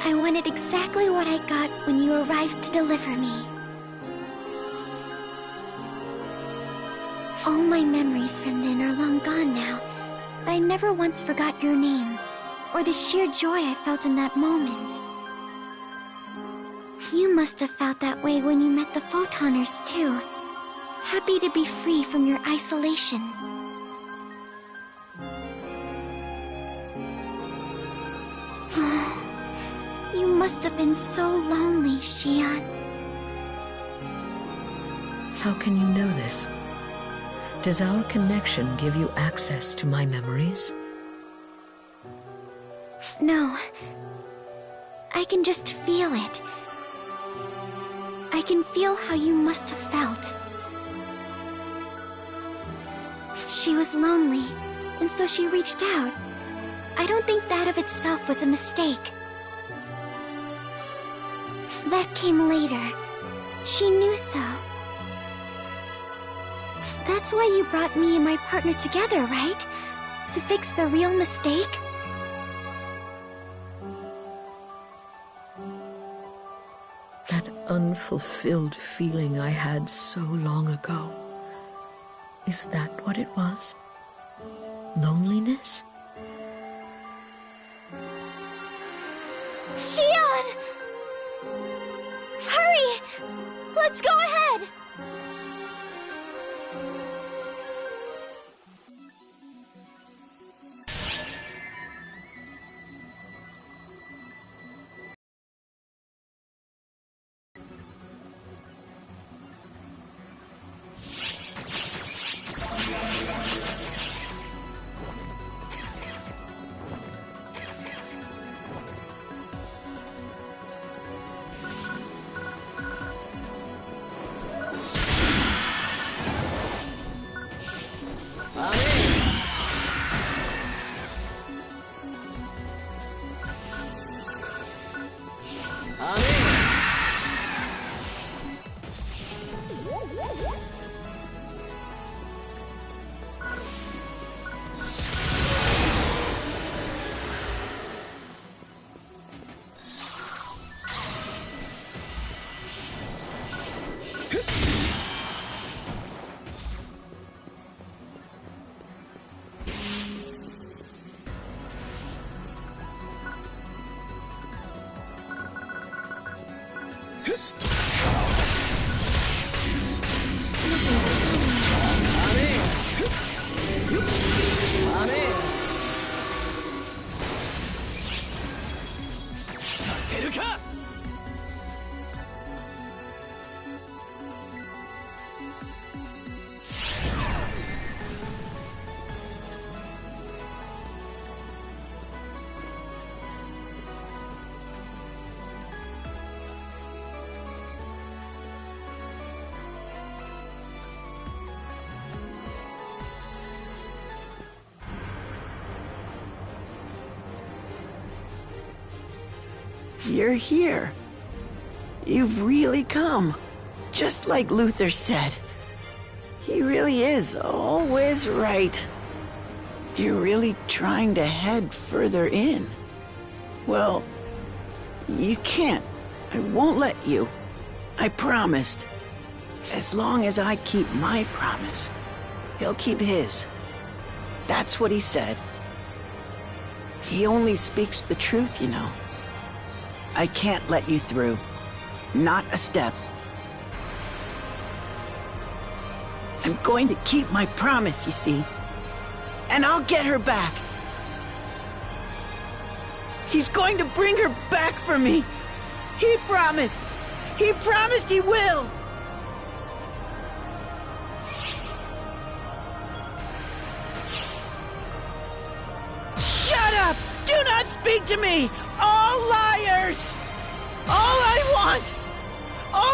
I wanted exactly what I got when you arrived to deliver me. All my memories from then are long gone now, but I never once forgot your name, or the sheer joy I felt in that moment. You must have felt that way when you met the Photoners too, happy to be free from your isolation. You must have been so lonely, Xion. How can you know this? Does our connection give you access to my memories? No. I can just feel it. I can feel how you must have felt. She was lonely, and so she reached out. I don't think that of itself was a mistake. That came later. She knew so. That's why you brought me and my partner together, right? To fix the real mistake? That unfulfilled feeling I had so long ago. Is that what it was? Loneliness? Xion! Hurry! Let's go ahead! You're here. You've really come. Just like Luther said. He really is always right. You're really trying to head further in. Well, you can't. I won't let you. I promised. As long as I keep my promise, he'll keep his. That's what he said. He only speaks the truth, you know. I can't let you through. Not a step. I'm going to keep my promise, you see. And I'll get her back. He's going to bring her back for me. He promised. He promised he will. Shut up! Do not speak to me! All liars! All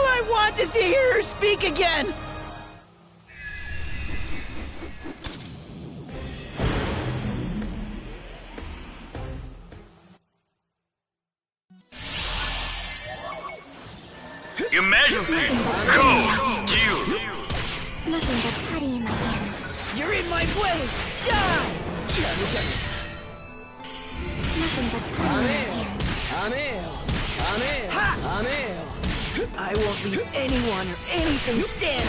I want is to hear her speak again! Emergency! Code! Due! Nothing but putty in my hands. You're in my way! Die! Nothing but putty in my hands. I won't leave anyone or anything standing.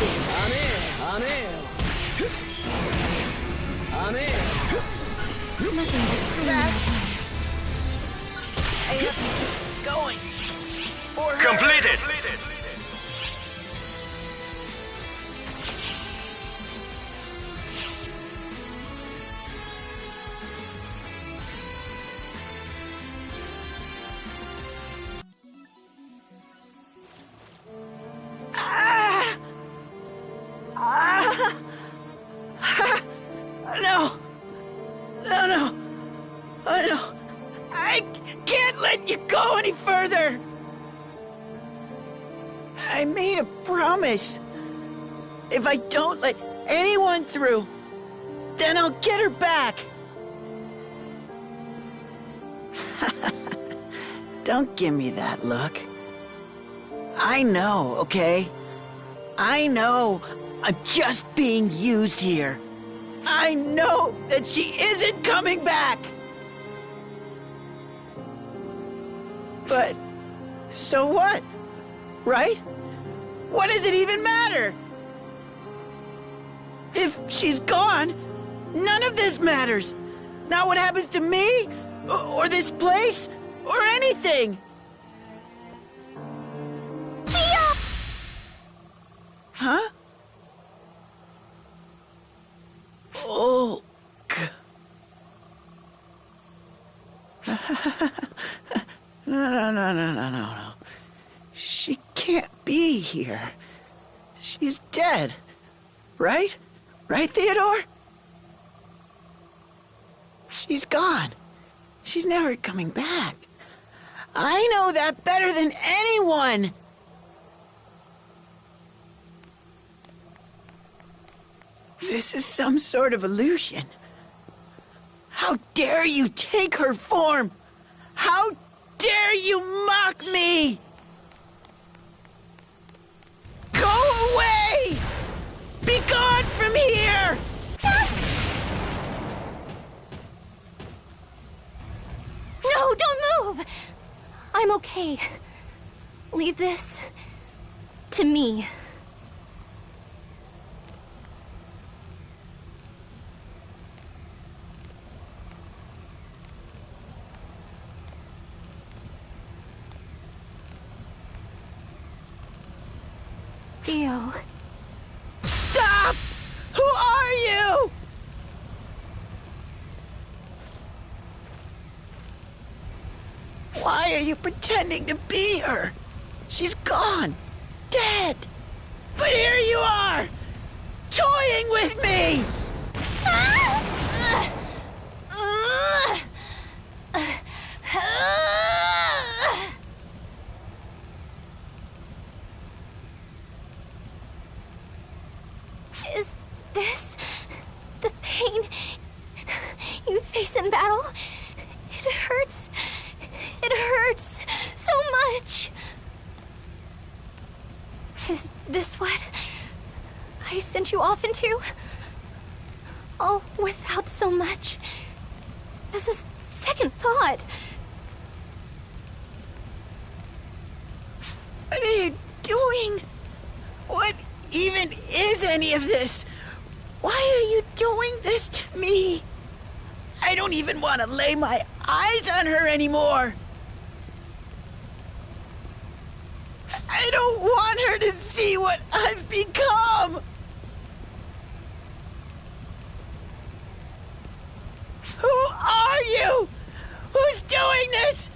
Nothing but putty in my hands. I have to keep going. Completed! No. I can't let you go any further. I made a promise. If I don't let anyone through, then I'll get her back. Don't give me that look. I know, okay? I know I'm just being used here. I know that she isn't coming back. But so what? Right? What does it even matter? If she's gone, none of this matters. Not what happens to me, or this place, or anything. Huh? Oh. No. She can't be here. She's dead. Right? Right, Theodore? She's gone. She's never coming back. I know that better than anyone. This is some sort of illusion. How dare you take her form? How dare you mock me? Go away! Be gone from here! No, don't move! I'm okay. Leave this to me. Theo. Stop! Who are you? Why are you pretending to be her? She's gone. Dead. But here you are! Toying with me! Is this the pain you face in battle? It hurts. It hurts so much. Is this what I sent you off into? All without so much as a second thought. What are you doing? What even is any of this? Why are you doing this to me? I don't even want to lay my eyes on her anymore. I don't want her to see what I've become. Who are you? Who's doing this?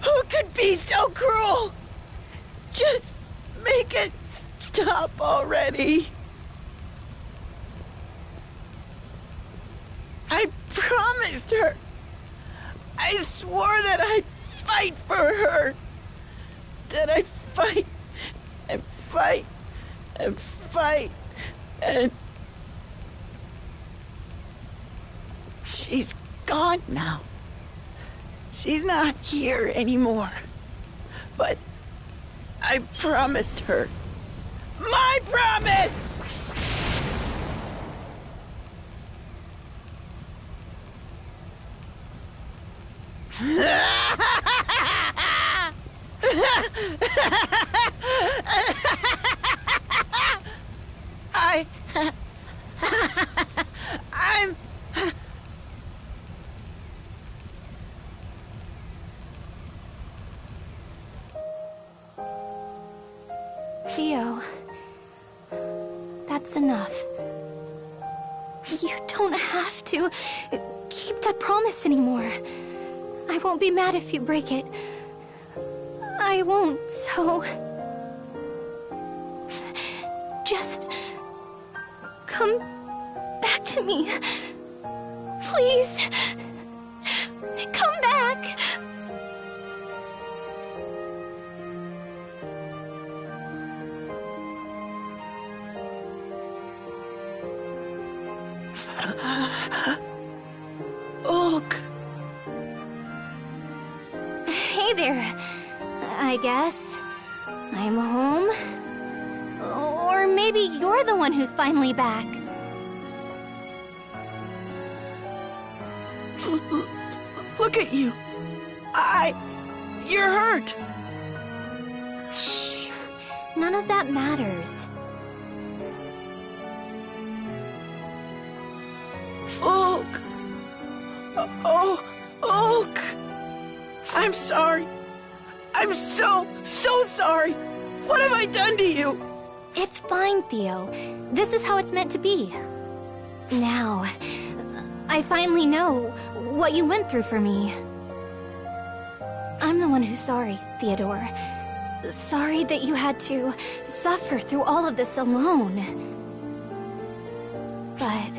Who could be so cruel? Just make it stop already. I promised her. I swore that I'd fight for her. That I'd fight and fight and fight and... She's gone now. She's not here anymore. But I promised her. My promise! I'm... Theo, that's enough. You don't have to keep that promise anymore. I won't be mad if you break it. I won't, so... Just... come back to me. Please. Come back. Ulk. Hey there, I guess. I'm home. Or maybe you're the one who's finally back. Look at you. You're hurt. Shh. None of that matters. Ulk. Oh, Ulk. I'm sorry. I'm so sorry. What have I done to you? It's fine, Theo. This is how it's meant to be. Now, I finally know what you went through for me. I'm the one who's sorry, Theodore. Sorry that you had to suffer through all of this alone. But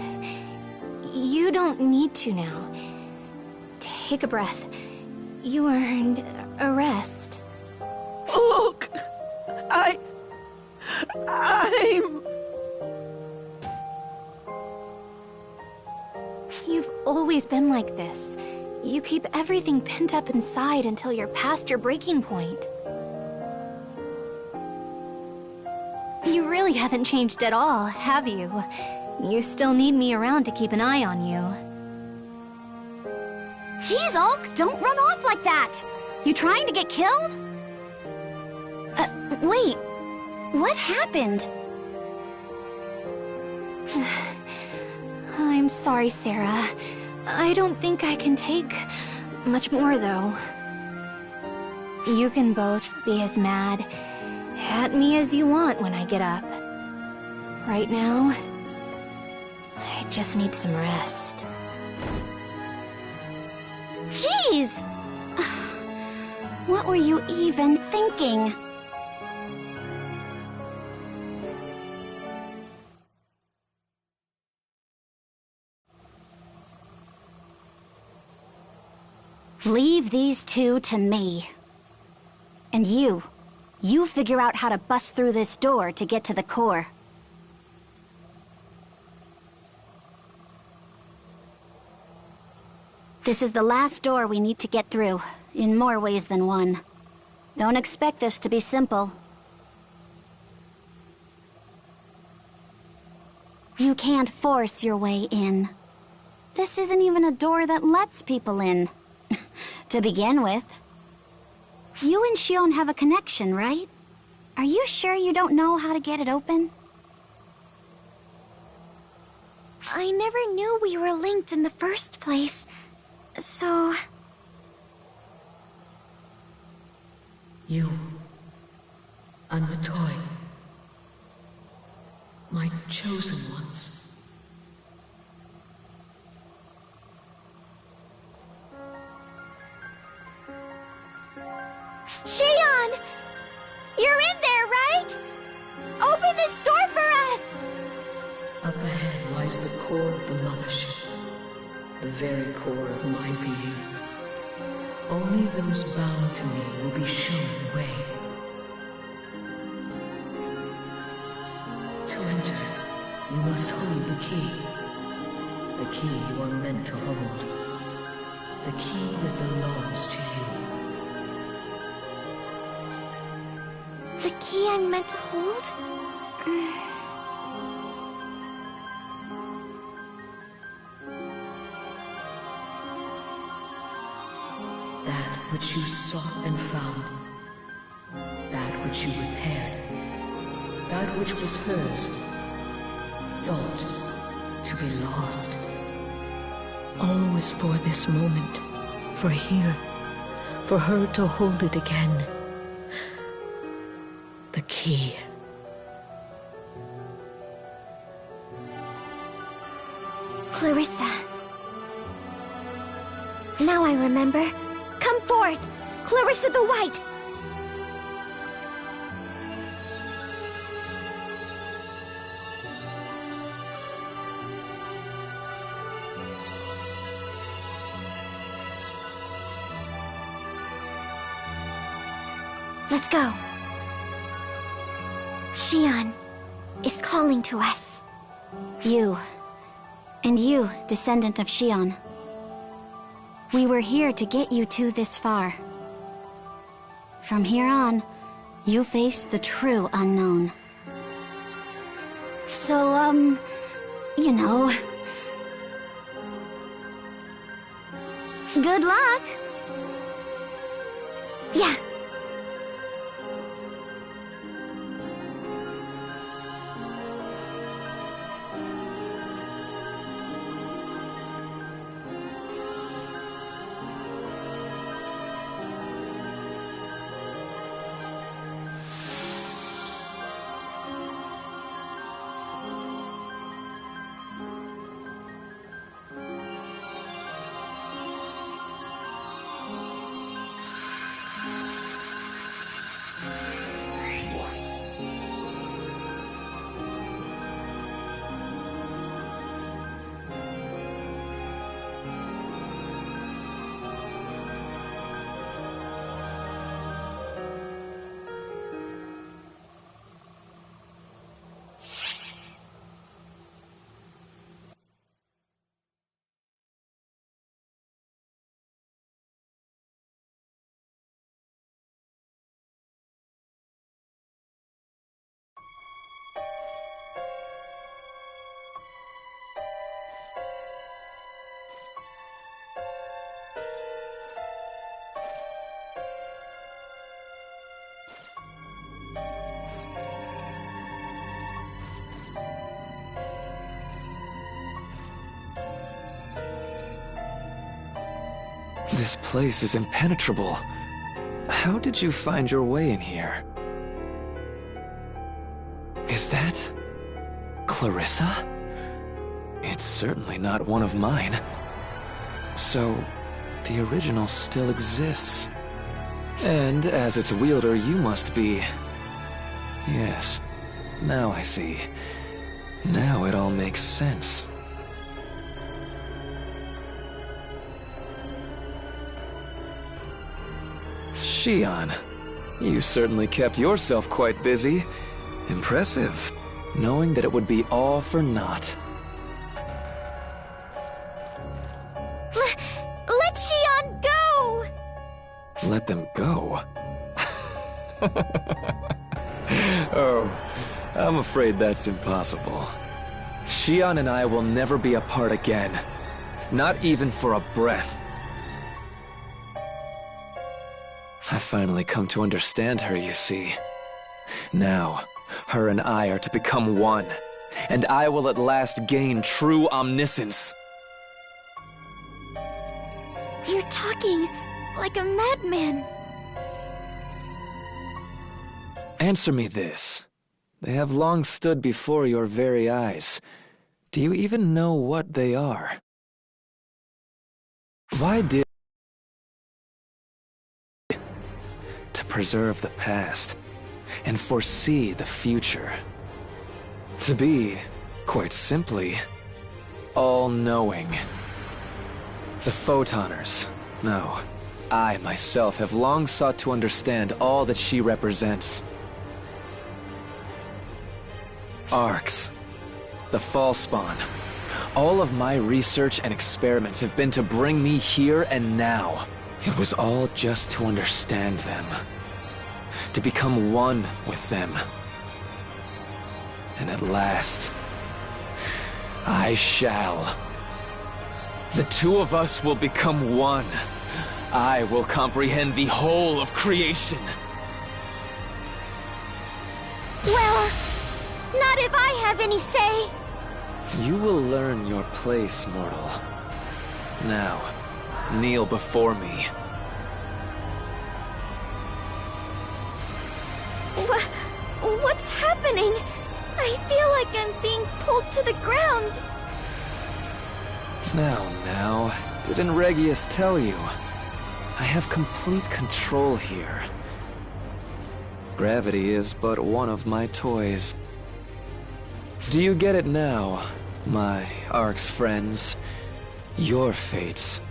you don't need to now. Take a breath. You earned a rest. Look, I'm... You've always been like this. You keep everything pent up inside until you're past your breaking point. You really haven't changed at all, have you? You still need me around to keep an eye on you. Jeez, Ulk, don't run off like that! You trying to get killed? Wait, what happened? I'm sorry, Sarah. I don't think I can take much more, though. You can both be as mad Pat me as you want when I get up. Right now, I just need some rest. Jeez! What were you even thinking? Leave these two to me. And you figure out how to bust through this door to get to the core. This is the last door we need to get through, in more ways than one. Don't expect this to be simple. You can't force your way in. This isn't even a door that lets people in. To begin with. You and Xion have a connection, right? Are you sure you don't know how to get it open? I never knew we were linked in the first place, so... You and Matoi, my chosen ones. Xion! You're in there, right? Open this door for us! Up ahead lies the core of the Mothership, the very core of my being. Only those bound to me will be shown the way. To enter, you must hold the key you are meant to hold, the key that belongs to you. The key I'm meant to hold? That which you sought and found, that which you repaired, that which was hers, thought to be lost. Always for this moment, for here, for her to hold it again. The key. Clarissa. Now I remember. Come forth! Clarissa the White! Let's go. Xion is calling to us. You, and you, descendant of Xion. We were here to get you two this far. From here on, you face the true unknown. So, you know... good luck! Yeah. This place is impenetrable. How did you find your way in here? Is that Clarissa? It's certainly not one of mine. So, the original still exists. And as its wielder, you must be... Yes, now I see. Now it all makes sense. Xion, you certainly kept yourself quite busy. Impressive, knowing that it would be all for naught. Let Xion go! Let them go? Oh, I'm afraid that's impossible. Xion and I will never be apart again. Not even for a breath. I finally come to understand her, you see. Now, her and I are to become one, and I will at last gain true omniscience. You're talking like a madman. Answer me this. They have long stood before your very eyes. Do you even know what they are? Why did... To preserve the past and foresee the future. To be, quite simply, all-knowing. The Photoners, no, I myself have long sought to understand all that she represents. ARKS, the Fallspawn. All of my research and experiments have been to bring me here and now. It was all just to understand them. To become one with them. And at last, I shall. The two of us will become one. I will comprehend the whole of creation. Well, not if I have any say. You will learn your place, mortal. Now, kneel before me. What's happening? I feel like I'm being pulled to the ground. Now, didn't Regius tell you? I have complete control here. Gravity is but one of my toys. Do you get it now, my ARKS friends? Your fates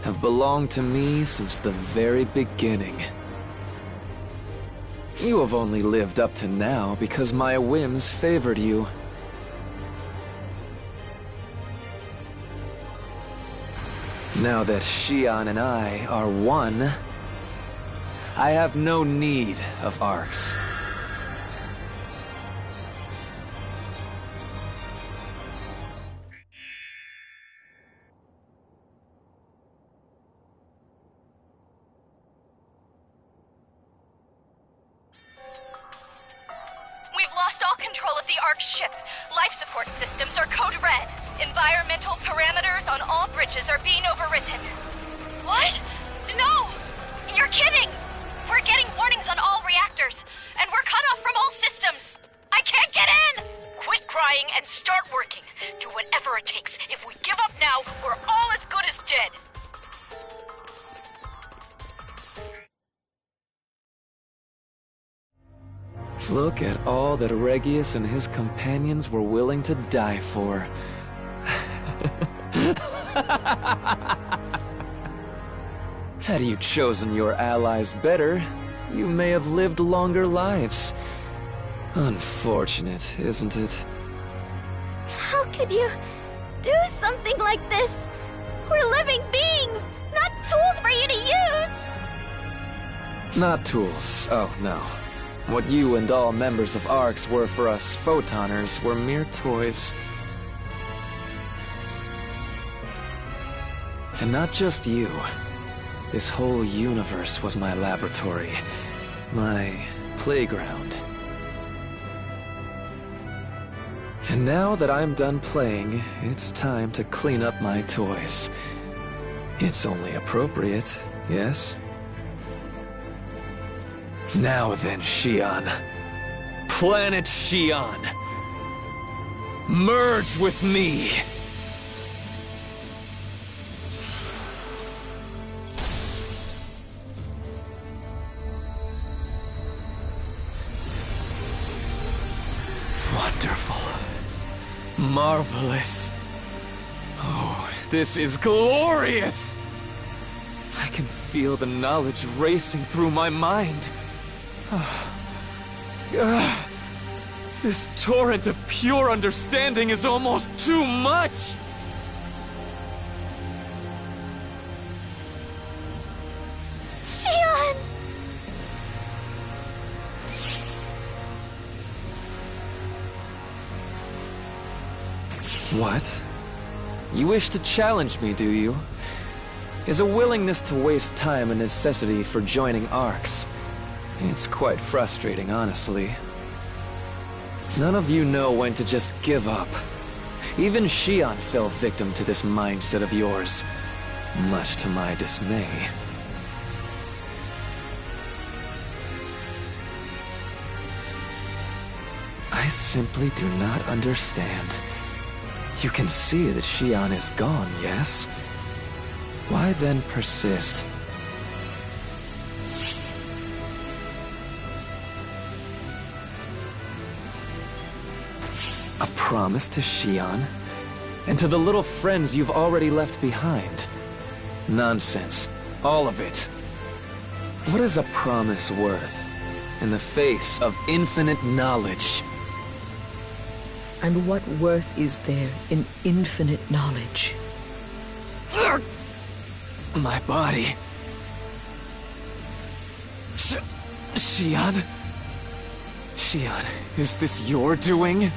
have belonged to me since the very beginning. You have only lived up to now because my whims favored you. Now that Xion and I are one, I have no need of ARKS. We've lost all control of the ARKS ship. Life support systems are code red. Environmental parameters on all bridges are being overwritten. What? No! You're kidding! We're getting warnings on all reactors, and we're cut off from all systems! I can't get in! Quit crying and start working. Do whatever it takes. If we give up now, we're all as good as dead. Look at all that Regius and his companions were willing to die for. Had you chosen your allies better, you may have lived longer lives. Unfortunate, isn't it? How could you do something like this? We're living beings, not tools for you to use! Not tools, oh no. What you and all members of ARKS were for us Photoners were mere toys. And not just you. This whole universe was my laboratory. My playground. And now that I'm done playing, it's time to clean up my toys. It's only appropriate, yes? Now then, Xion. Planet Xion. Merge with me. Wonderful. Marvelous. Oh, this is glorious! I can feel the knowledge racing through my mind. This torrent of pure understanding is almost too much! Xion! What? You wish to challenge me, do you? Is a willingness to waste time a necessity for joining ARKS? It's quite frustrating, honestly. None of you know when to just give up. Even Xion fell victim to this mindset of yours, much to my dismay. I simply do not understand. You can see that Xion is gone, yes? Why then persist? A promise to Xion? And to the little friends you've already left behind? Nonsense. All of it. What is a promise worth in the face of infinite knowledge? And what worth is there in infinite knowledge? My body. Xion? Xion, is this your doing?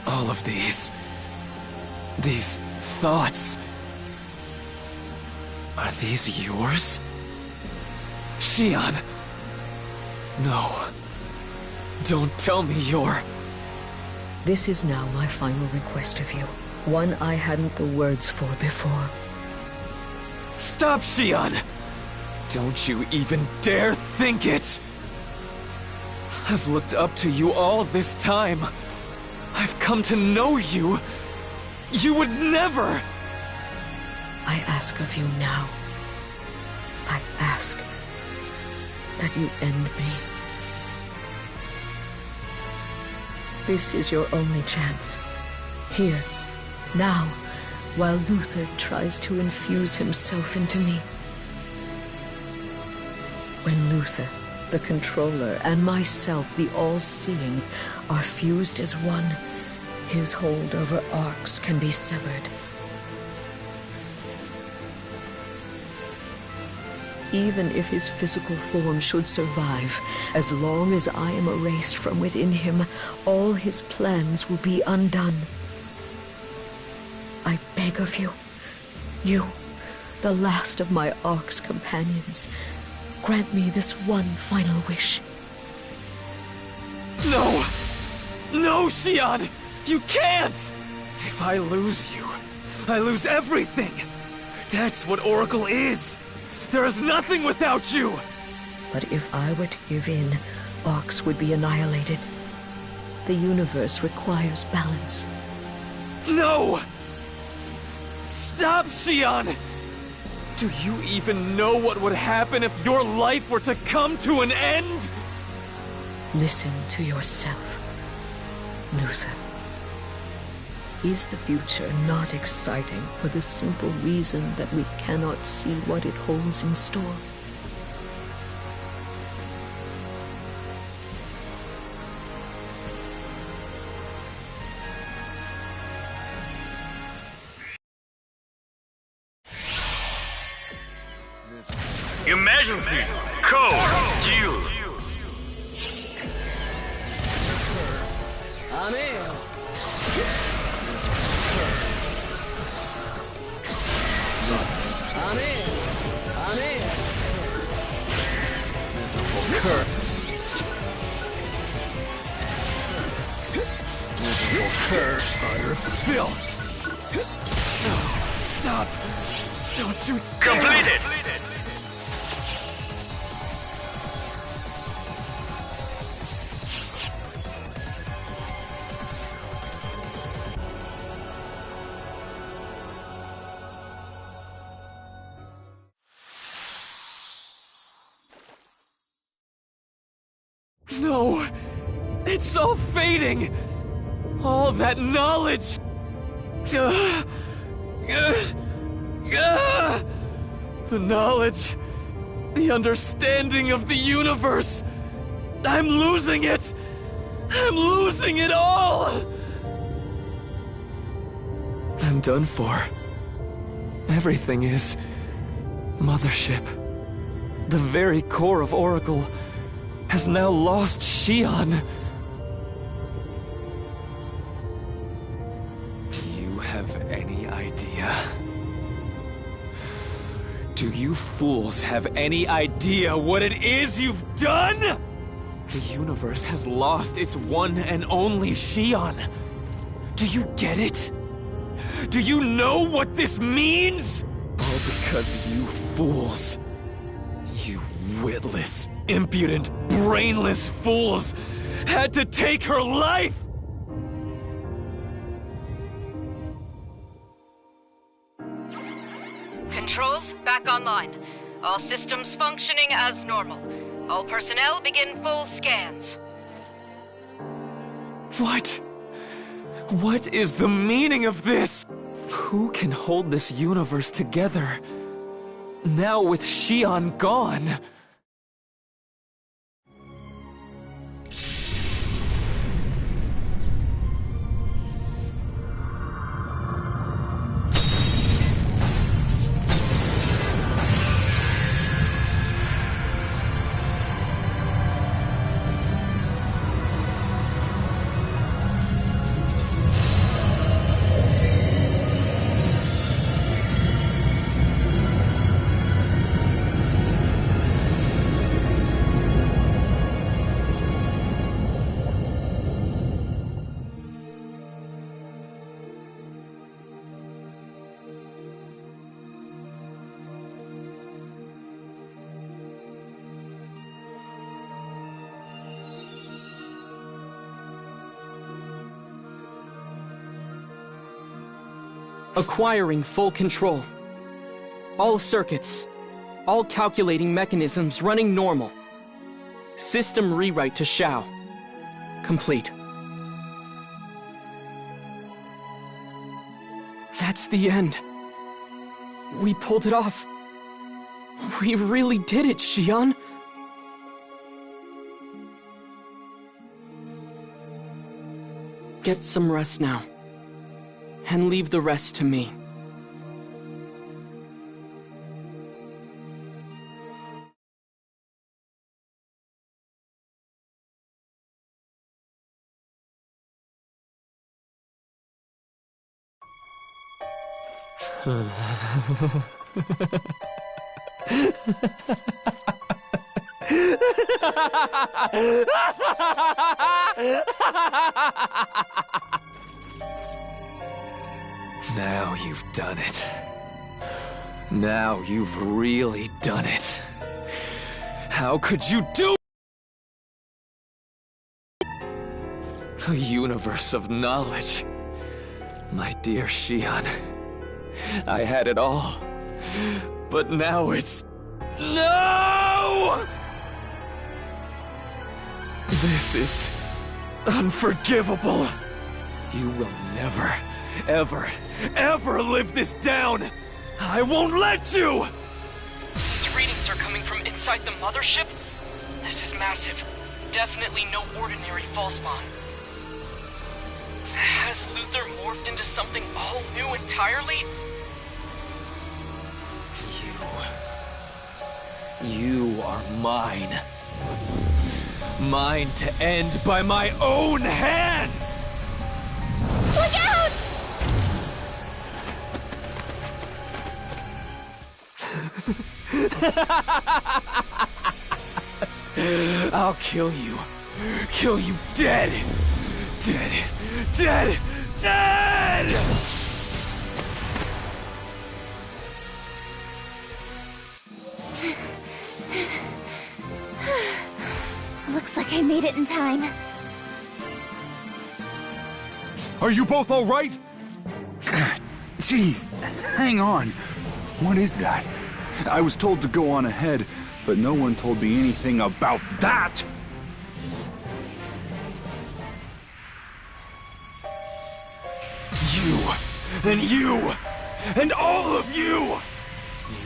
All of these thoughts, are these yours? Xion! No. Don't tell me you're... This is now my final request of you. One I hadn't the words for before. Stop, Xion! Don't you even dare think it! I've looked up to you all this time. I've come to know you. You would never... I ask of you now. I ask that you end me. This is your only chance. Here, now, while Luther tries to infuse himself into me. When Luther, the controller, and myself, the all-seeing, are fused as one, his hold over ARKS can be severed. Even if his physical form should survive, as long as I am erased from within him, all his plans will be undone. I beg of you, you, the last of my ARKS companions, grant me this one final wish. No! No, Xion! You can't! If I lose you, I lose everything! That's what Oracle is! There is nothing without you! But if I were to give in, ARKS would be annihilated. The universe requires balance. No! Stop, Xion! Do you even know what would happen if your life were to come to an end? Listen to yourself, Luther. Is the future not exciting for the simple reason that we cannot see what it holds in store? Emergency! Code! Due! Her utter filth! Stop! Don't you dare! Completed! No! It's all fading! All that knowledge! The knowledge, the understanding of the universe. I'm losing it! I'm losing it all! I'm done for. Everything is. Mothership. The very core of Oracle has now lost Xion. Do you have any idea? Do you fools have any idea what it is you've done? The universe has lost its one and only Xion. Do you get it? Do you know what this means? All because you fools. You witless, impudent, brainless fools had to take her life! Controls back online. All systems functioning as normal. All personnel begin full scans. What? What is the meaning of this? Who can hold this universe together? Now with Xion gone. Acquiring full control. All circuits, all calculating mechanisms running normal. System rewrite to Xiao. Complete. That's the end. We pulled it off. We really did it, Xion. Get some rest now. And leave the rest to me. Now you've done it. Now you've really done it. How could you do? A universe of knowledge. My dear Xion, I had it all. But now it's... No! This is unforgivable. You will never, ever live this down! I won't let you! These readings are coming from inside the Mothership? This is massive. Definitely no ordinary false spawn. Has Luther morphed into something all new entirely? You are mine. Mine to end by my own hands! Look out! I'll kill you. Kill you dead. Dead! Dead! Dead! Looks like I made it in time. Are you both all right? Jeez, hang on. What is that? I was told to go on ahead, but no one told me anything about that! You, and all of you!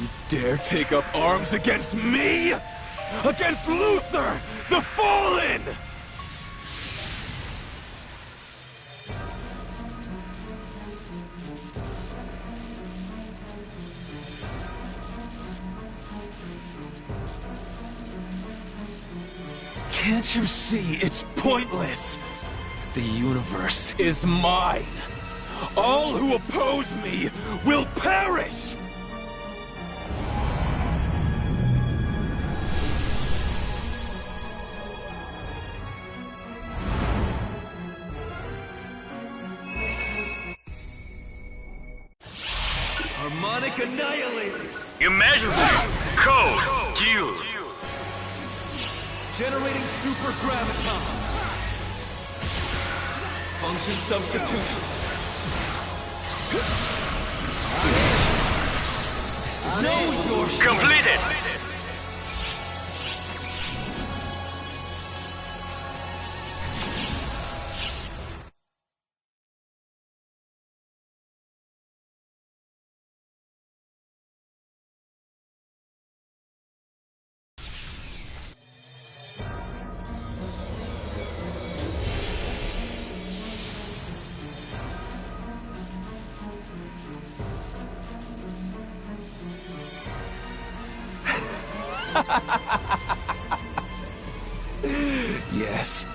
You dare take up arms against me? Against Luther, the Fallen! Can't you see it's pointless? The universe is mine. All who oppose me will perish! Harmonic Annihilators! Emergency! Code! Duel! Generating super gravitons! Function substitution! Completed! Yes,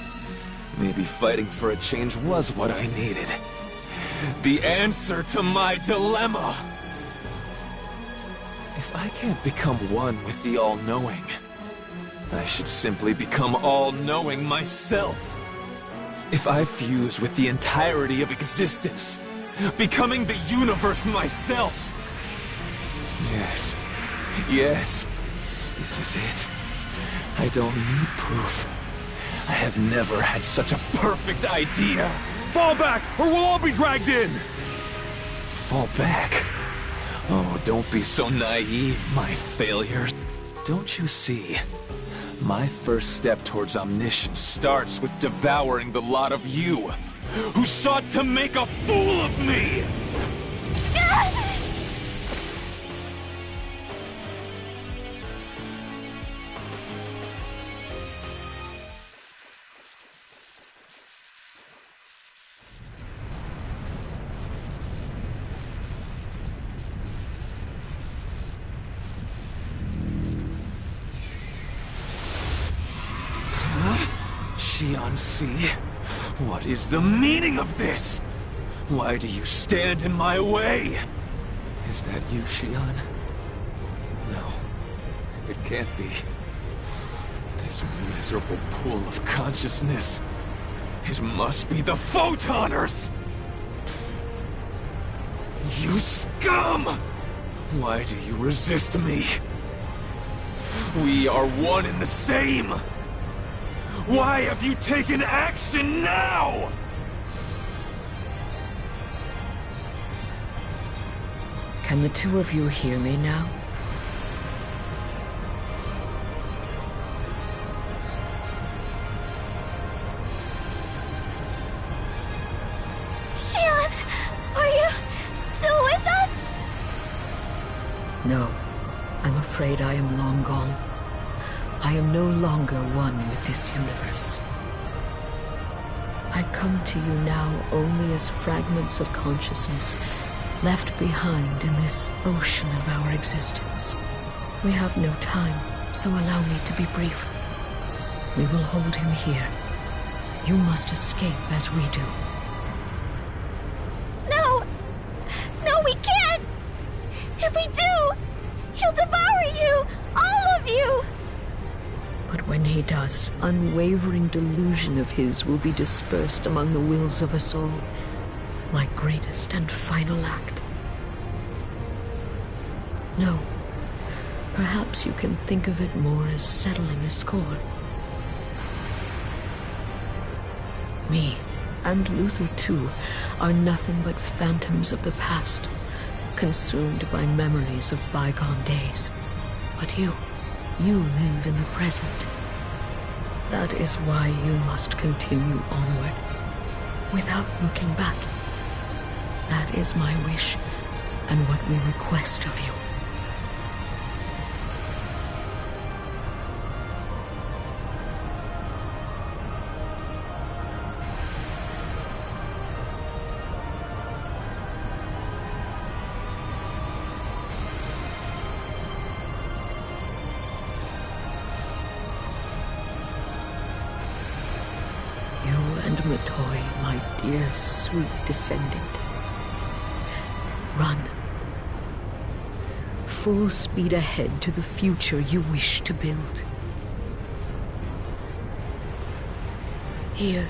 maybe fighting for a change was what I needed. The answer to my dilemma! If I can't become one with the All-Knowing, I should simply become all-knowing myself. If I fuse with the entirety of existence, becoming the universe myself. Yes, this is it. I don't need proof. I have never had such a perfect idea. Fall back, or we'll all be dragged in! Fall back? Oh, don't be so naive, my failures. Don't you see? My first step towards omniscience starts with devouring the lot of you, who sought to make a fool of me! Xion, see? What is the meaning of this? Why do you stand in my way? Is that you, Xion? No, it can't be. This miserable pool of consciousness. It must be the Photoners! You scum! Why do you resist me? We are one and the same! Why have you taken action now? Can the two of you hear me now? Xion! Are you still with us? No. I'm afraid I am long gone. I am no longer one with this universe. I come to you now only as fragments of consciousness left behind in this ocean of our existence. We have no time, so allow me to be brief. We will hold him here. You must escape as we do. No! No, we can't! If we do, he'll devour you! All of you! But When he does, unwavering delusion of his will be dispersed among the wills of us all, my greatest and final act. No, perhaps you can think of it more as settling a score. Me, and Luther too, are nothing but phantoms of the past, consumed by memories of bygone days. But you live in the present. That is why you must continue onward, without looking back. That is my wish, and what we request of you. Matoi, my dear, sweet descendant. Run. Full speed ahead to the future you wish to build. Here,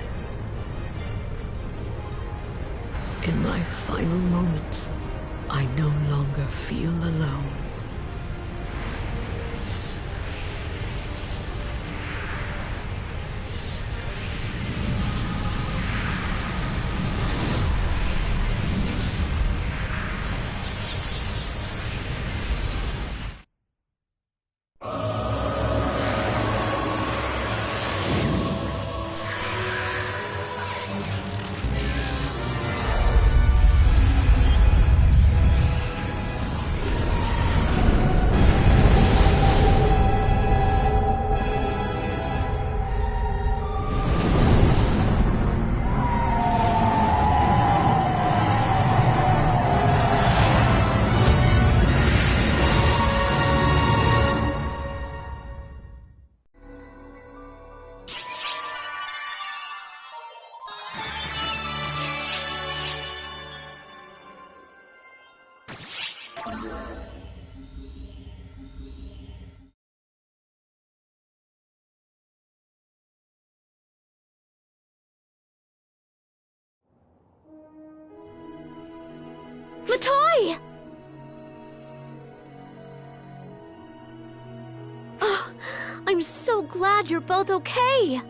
in my final moments, I no longer feel alone. Matoi! Oh, I'm so glad you're both okay.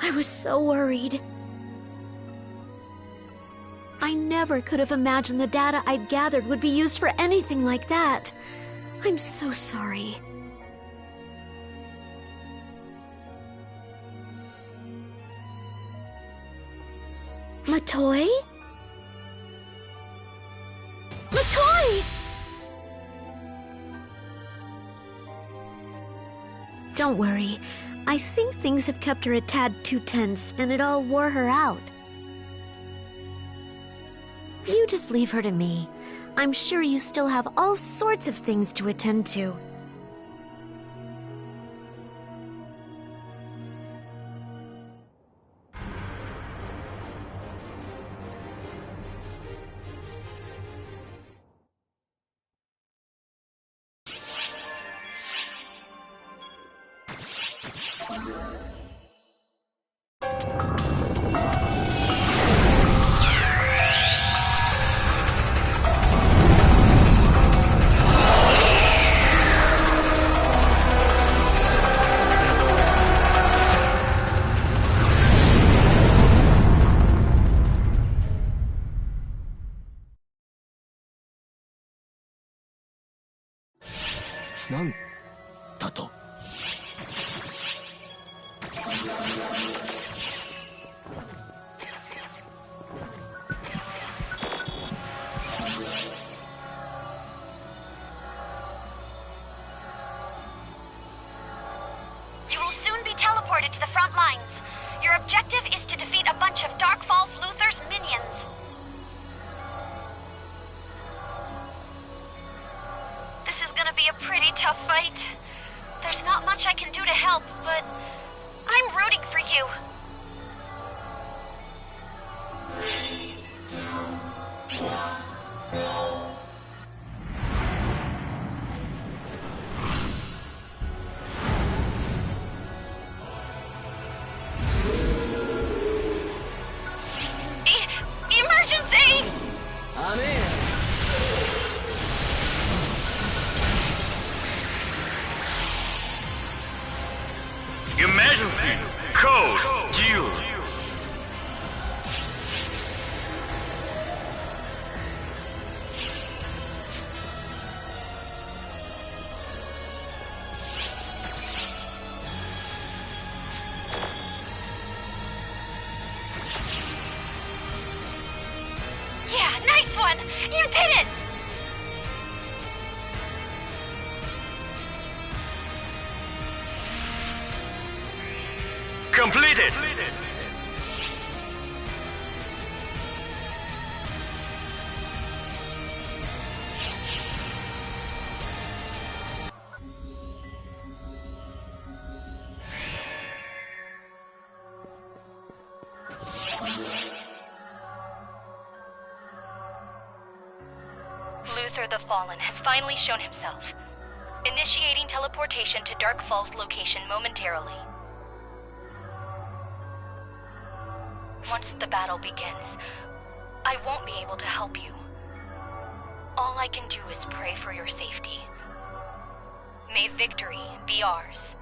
I was so worried. I never could have imagined the data I'd gathered would be used for anything like that. I'm so sorry. Matoi? Matoi! Don't worry. I think things have kept her a tad too tense, and it all wore her out. You just leave her to me. I'm sure you still have all sorts of things to attend to. one! You did it! Completed! Luther the Fallen has finally shown himself. Initiating teleportation to Dark Fall's location momentarily. Once the battle begins, I won't be able to help you. All I can do is pray for your safety. May victory be ours.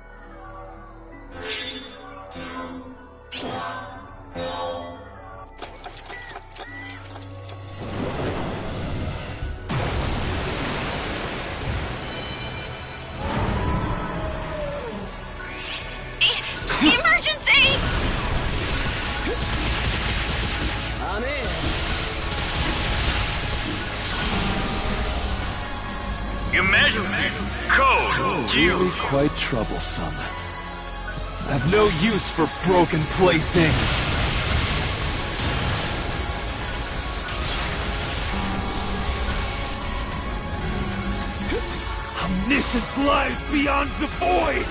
Emergency! I'm in. Emergency! Code! Really quite troublesome. I've no use for broken playthings. Omniscience lies beyond the void!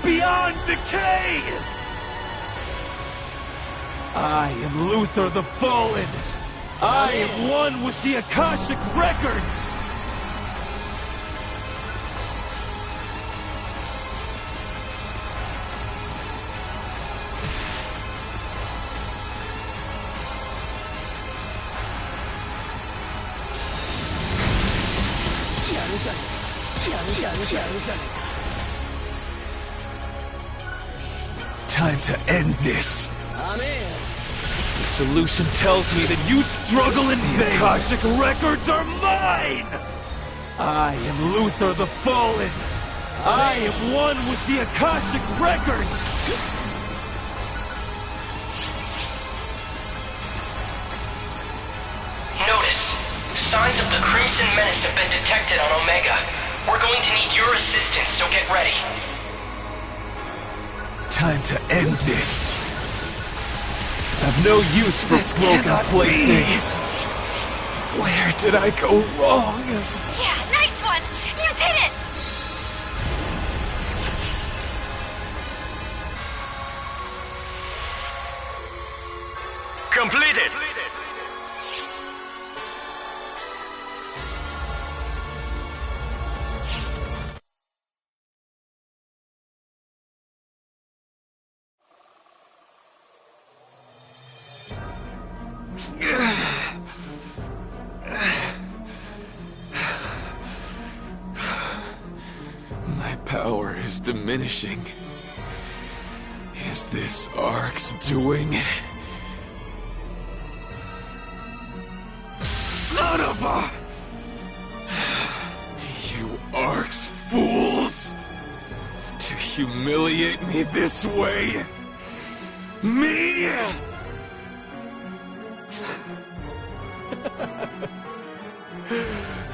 Beyond decay! I am Luther the Fallen! I am one with the Akashic Records! Time to end this. I'm in. The solution tells me that you struggle in vain. The Akashic Records are mine! I am Luther the Fallen. I am one with the Akashic Records! Notice. Signs of the Crimson Menace have been detected on Omega. We're going to need your assistance, so get ready. Time to end this. I've no use for broken playthings. Where did I go wrong? Yeah, nice one! You did it! Completed! My power is diminishing. Is this ARK's doing? Son of a... You ARK's fools! To humiliate me this way? Me?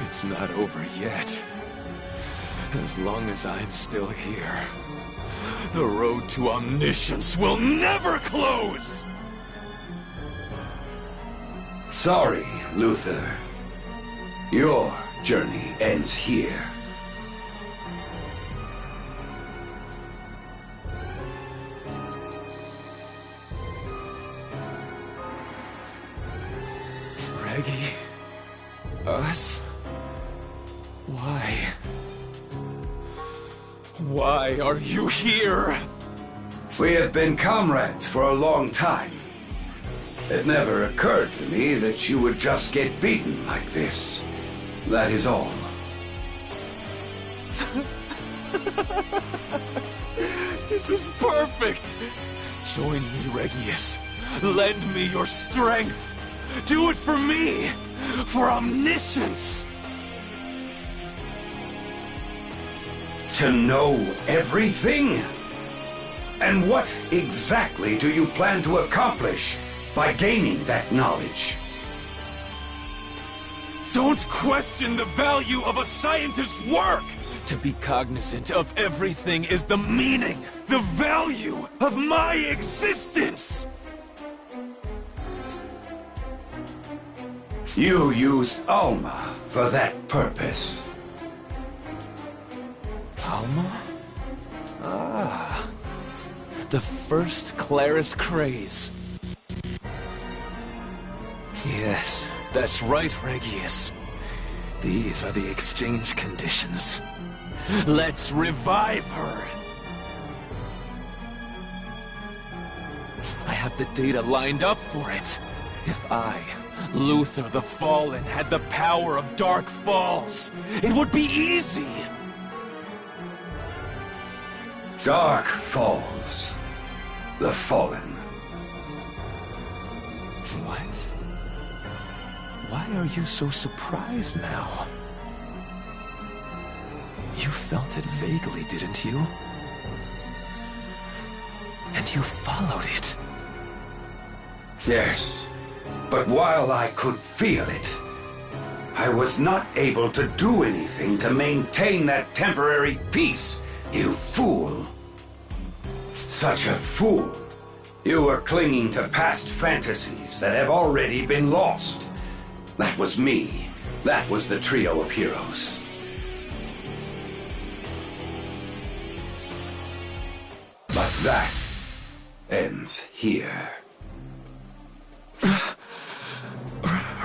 It's not over yet. As long as I'm still here, the road to omniscience will never close! Sorry, Luther. Your journey ends here. Reggie? Us? Why? Why are you here? We have been comrades for a long time. It never occurred to me that you would just get beaten like this. That is all. This is perfect! Join me, Regius. Lend me your strength. Do it for me! For omniscience! To know everything? And what exactly do you plan to accomplish by gaining that knowledge? Don't question the value of a scientist's work! To be cognizant of everything is the meaning, the value of my existence! You used Alma for that purpose. Alma? Ah. The first Claris craze. Yes, that's right, Regius. These are the exchange conditions. Let's revive her! I have the data lined up for it. If I, Luther the Fallen, had the power of Dark Falls, it would be easy! Dark Falls. The Fallen. What? Why are you so surprised now? You felt it vaguely, didn't you? And you followed it. Yes, but while I could feel it, I was not able to do anything to maintain that temporary peace, you fool. Such a fool. You were clinging to past fantasies that have already been lost. That was me. That was the trio of heroes. But that ends here.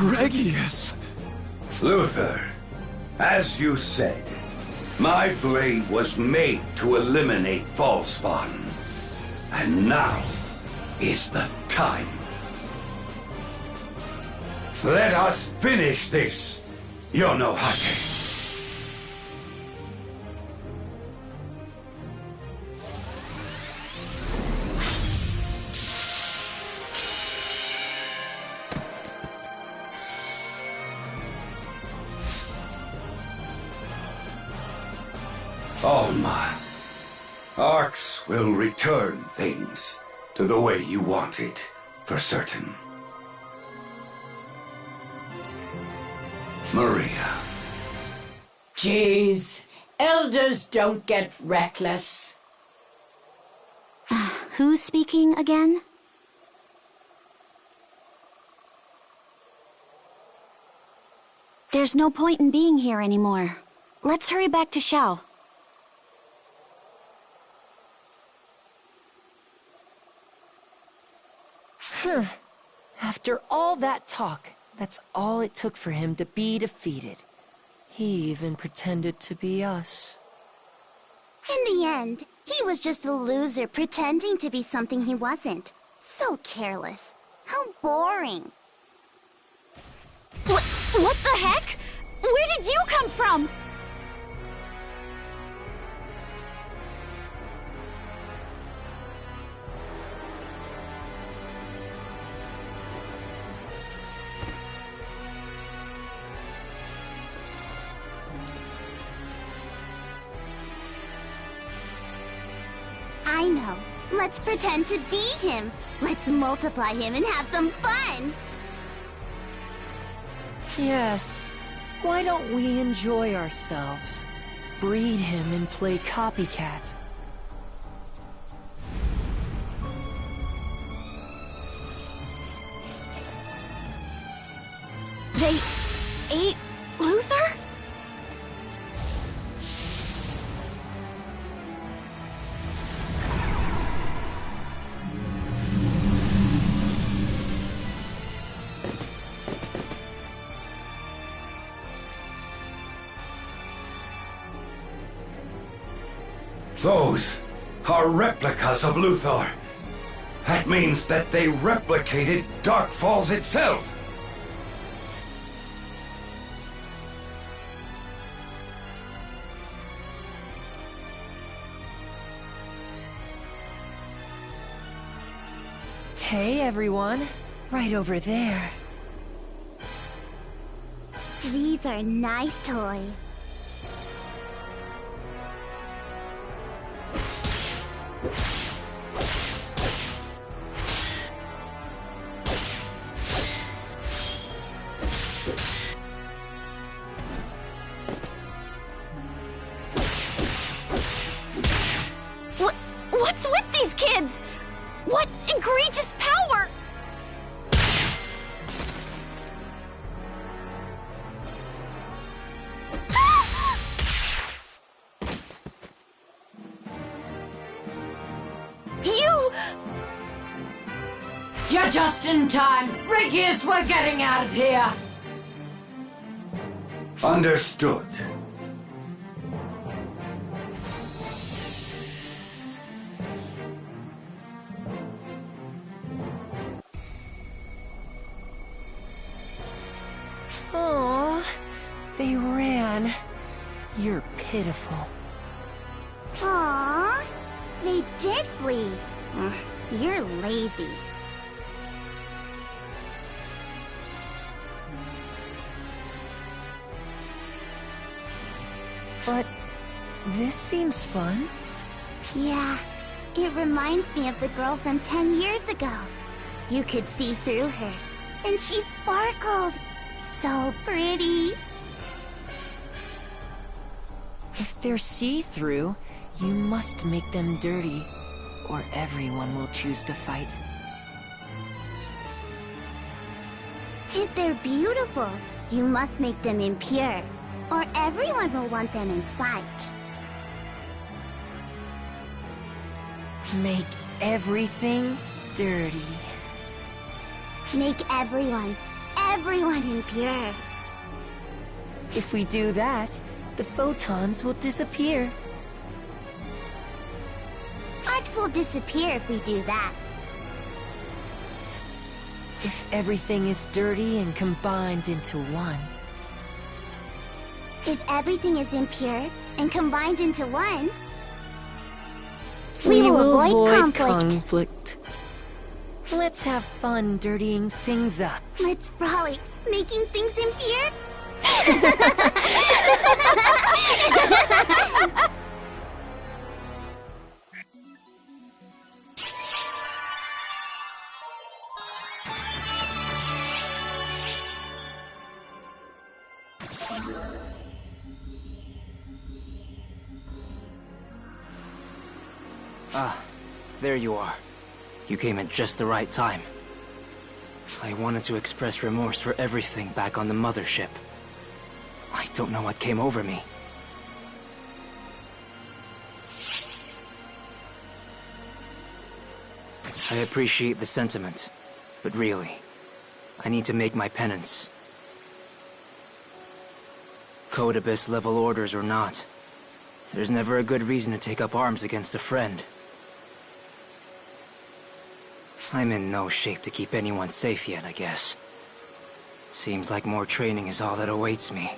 Regius! Luther, as you said, my blade was made to eliminate Falspawn. And now is the time. Let us finish this, Yonohate. Alma, ARKS will return things to the way you want it, for certain. Maria. Jeez, elders don't get reckless. Who's speaking again? There's no point in being here anymore. Let's hurry back to Xiao. After all that talk, that's all it took for him to be defeated. He even pretended to be us. In the end, he was just a loser pretending to be something he wasn't. So careless. How boring. What the heck? Where did you come from? I know. Let's pretend to be him. Let's multiply him and have some fun. Yes. Why don't we enjoy ourselves? Breed him and play copycat. They ate Luther? Those are replicas of Luthor. That means that they replicated Dark Falls itself. Hey, everyone. Right over there. These are nice toys. You're just in time. Rickius, we're getting out of here. Understood. Aww, they ran. You're pitiful. Aww, they did flee. You're lazy. But this seems fun. Yeah, it reminds me of the girl from 10 years ago. You could see through her, and she sparkled. So pretty. If they're see-through, you must make them dirty, or everyone will choose to fight. If they're beautiful, you must make them impure, or everyone will want them in fight. Make everything dirty. Make everyone impure. If we do that, the photons will disappear. ARKS will disappear if we do that. If everything is dirty and combined into one. If everything is impure and combined into one, we will avoid conflict. Let's have fun dirtying things up. Let's frolic, making things impure. Ah, there you are. You came at just the right time. I wanted to express remorse for everything back on the Mothership. I don't know what came over me. I appreciate the sentiment, but really, I need to make my penance. Code Abyss level orders or not, there's never a good reason to take up arms against a friend. I'm in no shape to keep anyone safe yet, I guess. Seems like more training is all that awaits me.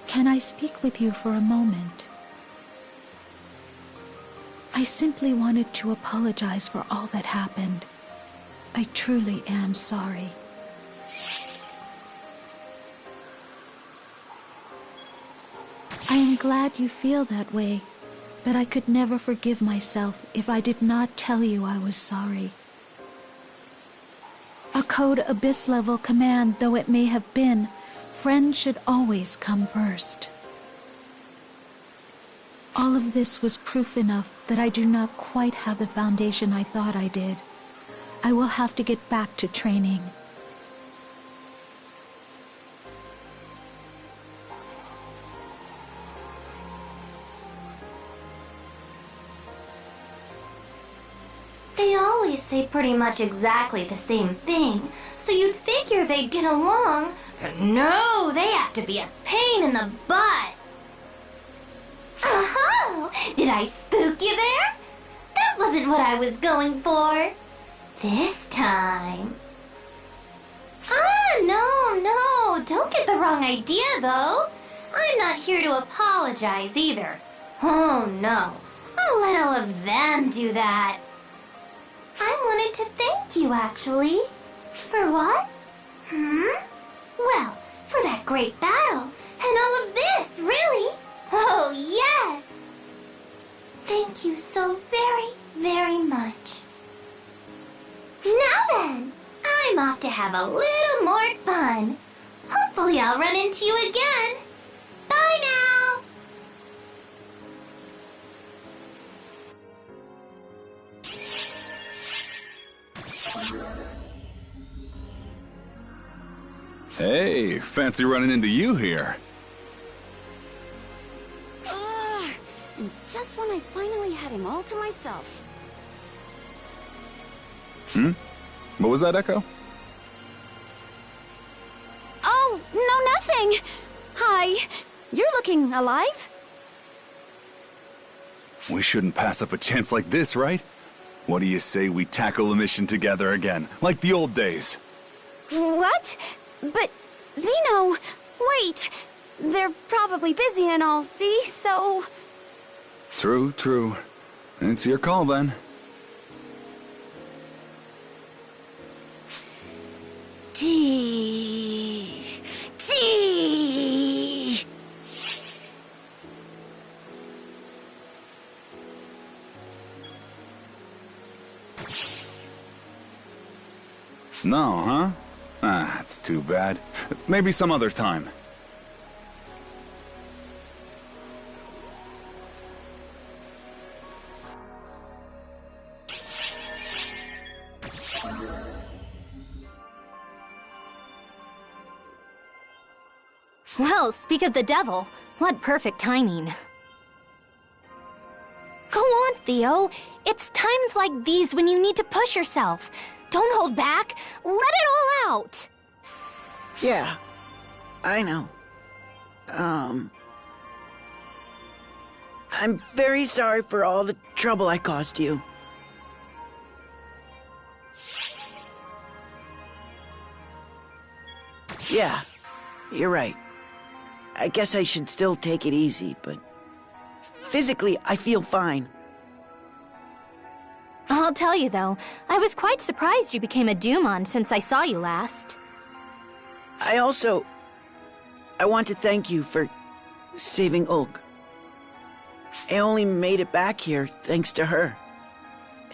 Can I speak with you for a moment? I simply wanted to apologize for all that happened. I truly am sorry. I am glad you feel that way, but I could never forgive myself if I did not tell you I was sorry. A Code Abyss level command though it may have been, friends should always come first. All of this was proof enough that I do not quite have the foundation I thought I did. I will have to get back to training. They always say pretty much exactly the same thing, so you'd figure they'd get along. But no, they have to be a pain in the butt. Oh, did I spook you there? That wasn't what I was going for. This time. No, don't get the wrong idea, though. I'm not here to apologize either. Oh, no. I'll let all of them do that. I wanted to thank you, actually. For what? Well, for that great battle, and all of this, really. Oh, yes! Thank you so very, very much. Now then, I'm off to have a little more fun. Hopefully I'll run into you again. Bye now! Hey, fancy running into you here. I just want I finally had him all to myself. What was that, Echo? Oh, no, nothing! Hi, you're looking alive? We shouldn't pass up a chance like this, right? What do you say we tackle a mission together again, like the old days? What? But, Zeno, wait! They're probably busy and all, see? So... True. It's your call, then. Gee... No, huh? Ah, that's too bad. Maybe some other time. Well, speak of the devil. What perfect timing. Go on, Theo. It's times like these when you need to push yourself. Don't hold back. Let it all out. Yeah, I know. I'm very sorry for all the trouble I caused you. Yeah, you're right. I guess I should still take it easy, but physically, I feel fine. I'll tell you, though, I was quite surprised you became a Dumon since I saw you last. I want to thank you for saving Ulk. I only made it back here thanks to her.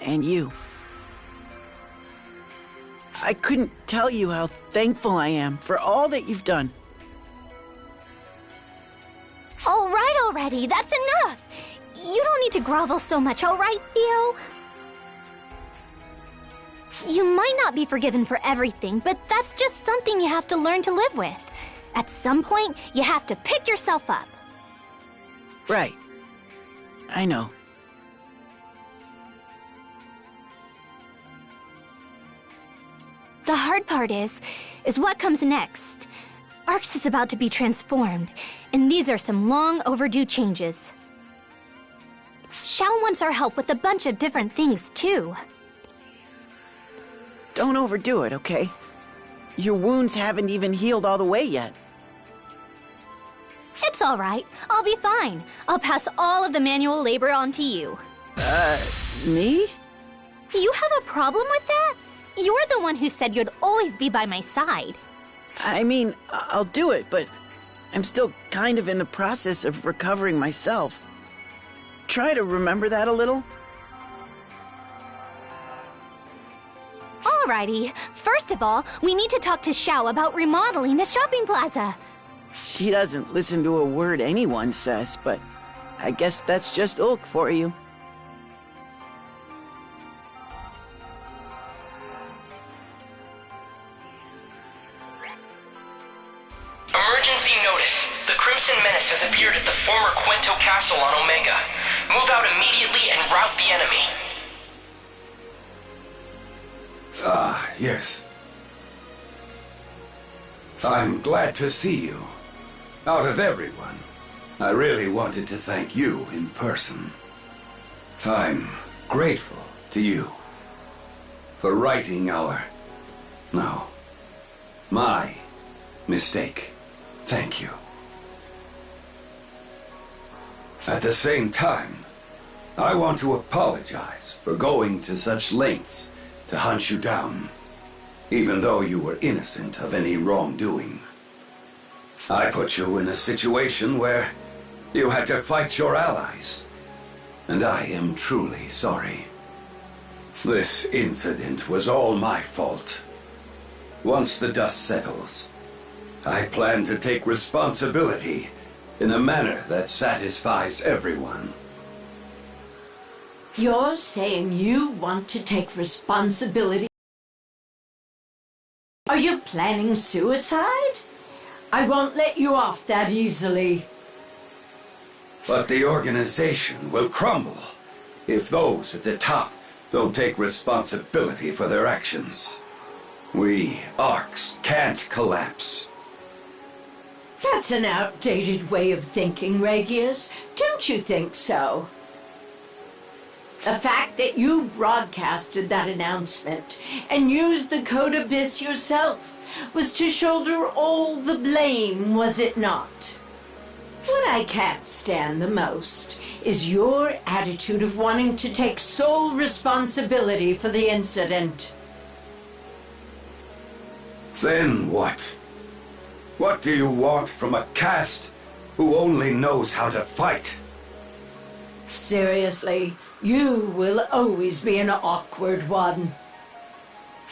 And you. I couldn't tell you how thankful I am for all that you've done. All right already, that's enough! You don't need to grovel so much, all right, Theo? You might not be forgiven for everything, but that's just something you have to learn to live with. At some point, you have to pick yourself up. Right. I know. The hard part is what comes next. ARKS is about to be transformed, and these are some long overdue changes. Xion wants our help with a bunch of different things, too. Don't overdo it, okay? Your wounds haven't even healed all the way yet. It's all right. I'll be fine. I'll pass all of the manual labor on to you. Me? You have a problem with that? You're the one who said you'd always be by my side. I mean, I'll do it, but I'm still kind of in the process of recovering myself. Try to remember that a little. Alrighty. First of all, we need to talk to Xiao about remodeling the shopping plaza. She doesn't listen to a word anyone says, but I guess that's just Ulk for you. Emergency notice. The Crimson Menace has appeared at the former Quento Castle on Omega. Move out immediately and rout the enemy. Ah, yes. I'm glad to see you. Out of everyone, I really wanted to thank you in person. I'm grateful to you for righting my mistake. Thank you. At the same time, I want to apologize for going to such lengths to hunt you down, even though you were innocent of any wrongdoing. I put you in a situation where you had to fight your allies, and I am truly sorry. This incident was all my fault. Once the dust settles, I plan to take responsibility in a manner that satisfies everyone. You're saying you want to take responsibility? Are you planning suicide? I won't let you off that easily. But the organization will crumble if those at the top don't take responsibility for their actions. We, ARKS, can't collapse. That's an outdated way of thinking, Regius. Don't you think so? The fact that you broadcasted that announcement and used the code Abyss yourself was to shoulder all the blame, was it not? What I can't stand the most is your attitude of wanting to take sole responsibility for the incident. Then what? What do you want from a caste who only knows how to fight? Seriously, you will always be an awkward one.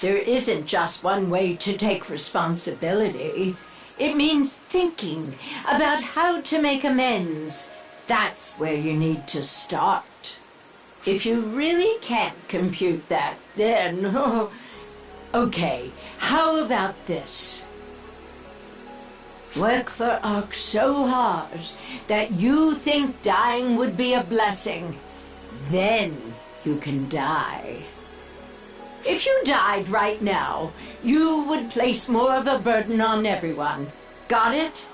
There isn't just one way to take responsibility. It means thinking about how to make amends. That's where you need to start. If you really can't compute that, then... Okay, how about this? Work for ARKS so hard that you think dying would be a blessing. Then you can die. If you died right now, you would place more of a burden on everyone. Got it?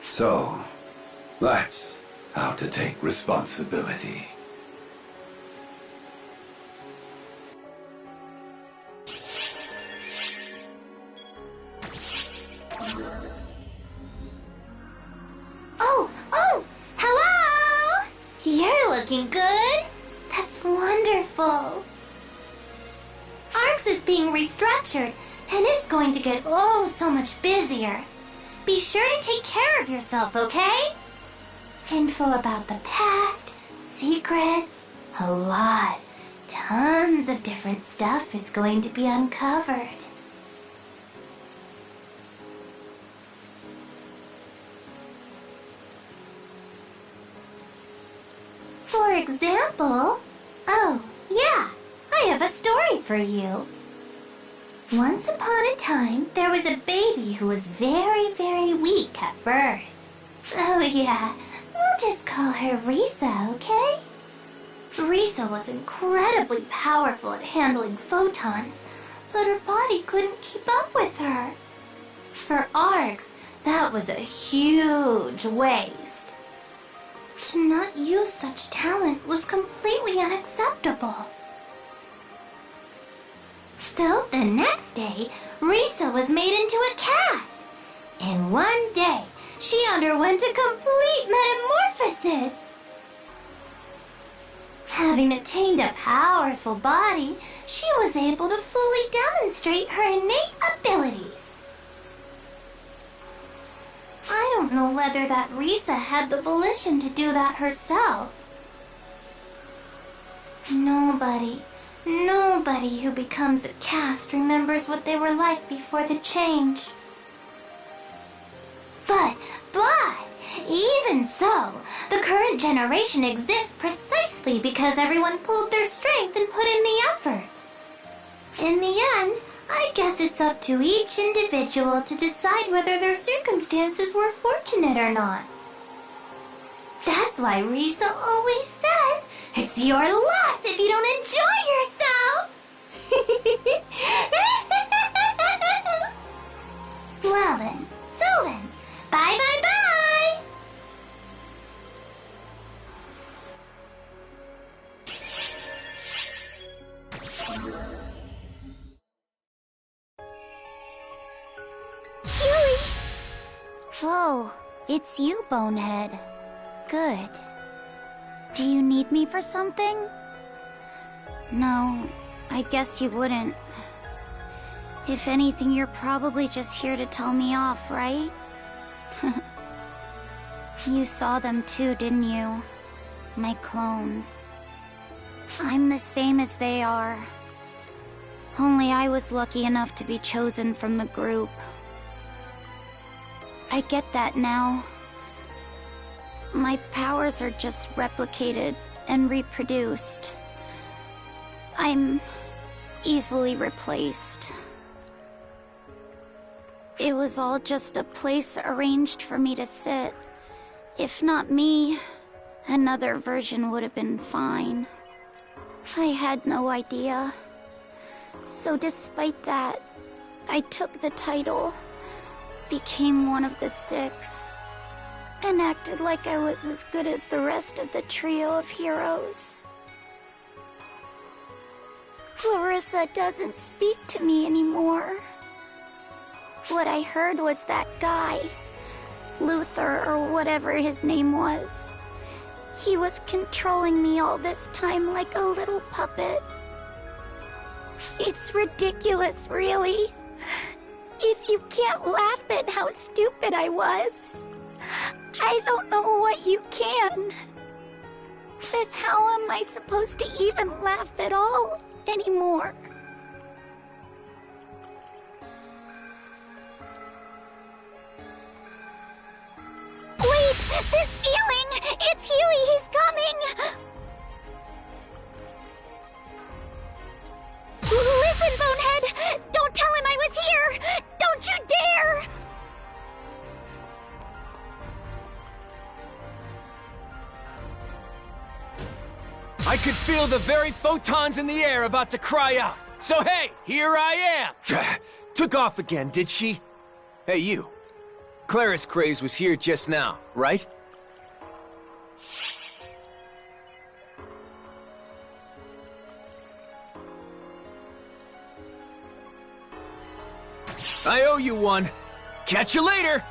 So, that's how to take responsibility. Oh, hello! You're looking good. That's wonderful. ARKS is being restructured, and it's going to get so much busier. Be sure to take care of yourself, okay? Info about the past, secrets, a lot. Tons of different stuff is going to be uncovered. For example, oh, yeah, I have a story for you. Once upon a time, there was a baby who was very, very weak at birth. Oh, yeah, we'll just call her Risa, okay? Risa was incredibly powerful at handling photons, but her body couldn't keep up with her. For ARKS, that was a huge waste. To not use such talent was completely unacceptable. So the next day, Risa was made into a cast. In one day, she underwent a complete metamorphosis. Having attained a powerful body, she was able to fully demonstrate her innate abilities. I don't know whether that Risa had the volition to do that herself. Nobody who becomes a cast remembers what they were like before the change. But, even so, the current generation exists precisely because everyone pulled their strength and put in the effort. In the end, I guess it's up to each individual to decide whether their circumstances were fortunate or not. That's why Risa always says, it's your loss if you don't enjoy yourself! Well then, bye bye bye! Huey! Whoa, it's you, Bonehead. Good. Do you need me for something? No, I guess you wouldn't. If anything, you're probably just here to tell me off, right? You saw them too, didn't you? My clones. I'm the same as they are. Only I was lucky enough to be chosen from the group. I get that now. My powers are just replicated and reproduced. I'm easily replaced. It was all just a place arranged for me to sit. If not me, another version would have been fine. I had no idea. So despite that, I took the title, became one of the 6, and acted like I was as good as the rest of the trio of heroes. Clarissa doesn't speak to me anymore. What I heard was that guy, Luther or whatever his name was. He was controlling me all this time like a little puppet. It's ridiculous, really. If you can't laugh at how stupid I was, I don't know what you can. But how am I supposed to even laugh at all anymore? Wait! This feeling! It's Huey! He's coming! Listen, Bonehead! Don't tell him I was here! Don't you dare! I could feel the very photons in the air about to cry out. So hey, here I am! Took off again, did she? Hey, you. Claris Craze was here just now, right? I owe you one. Catch you later!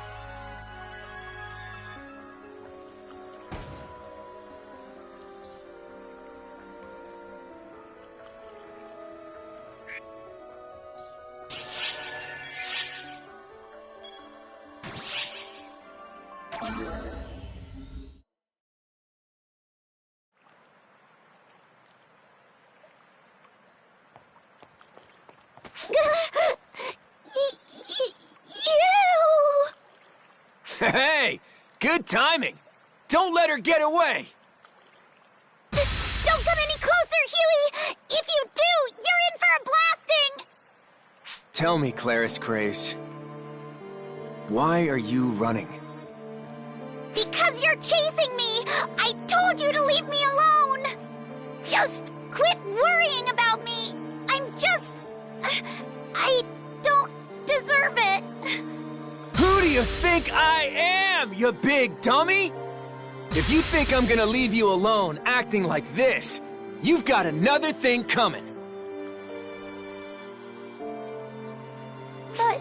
Hey! Good timing! Don't let her get away! Don't come any closer, Huey! If you do, you're in for a blasting! Tell me, Claris Craze. Why are you running? Because you're chasing me! I told you to leave me alone! Just quit worrying about me! I don't deserve it! Who do you think I am, you big dummy? If you think I'm gonna leave you alone acting like this, you've got another thing coming. But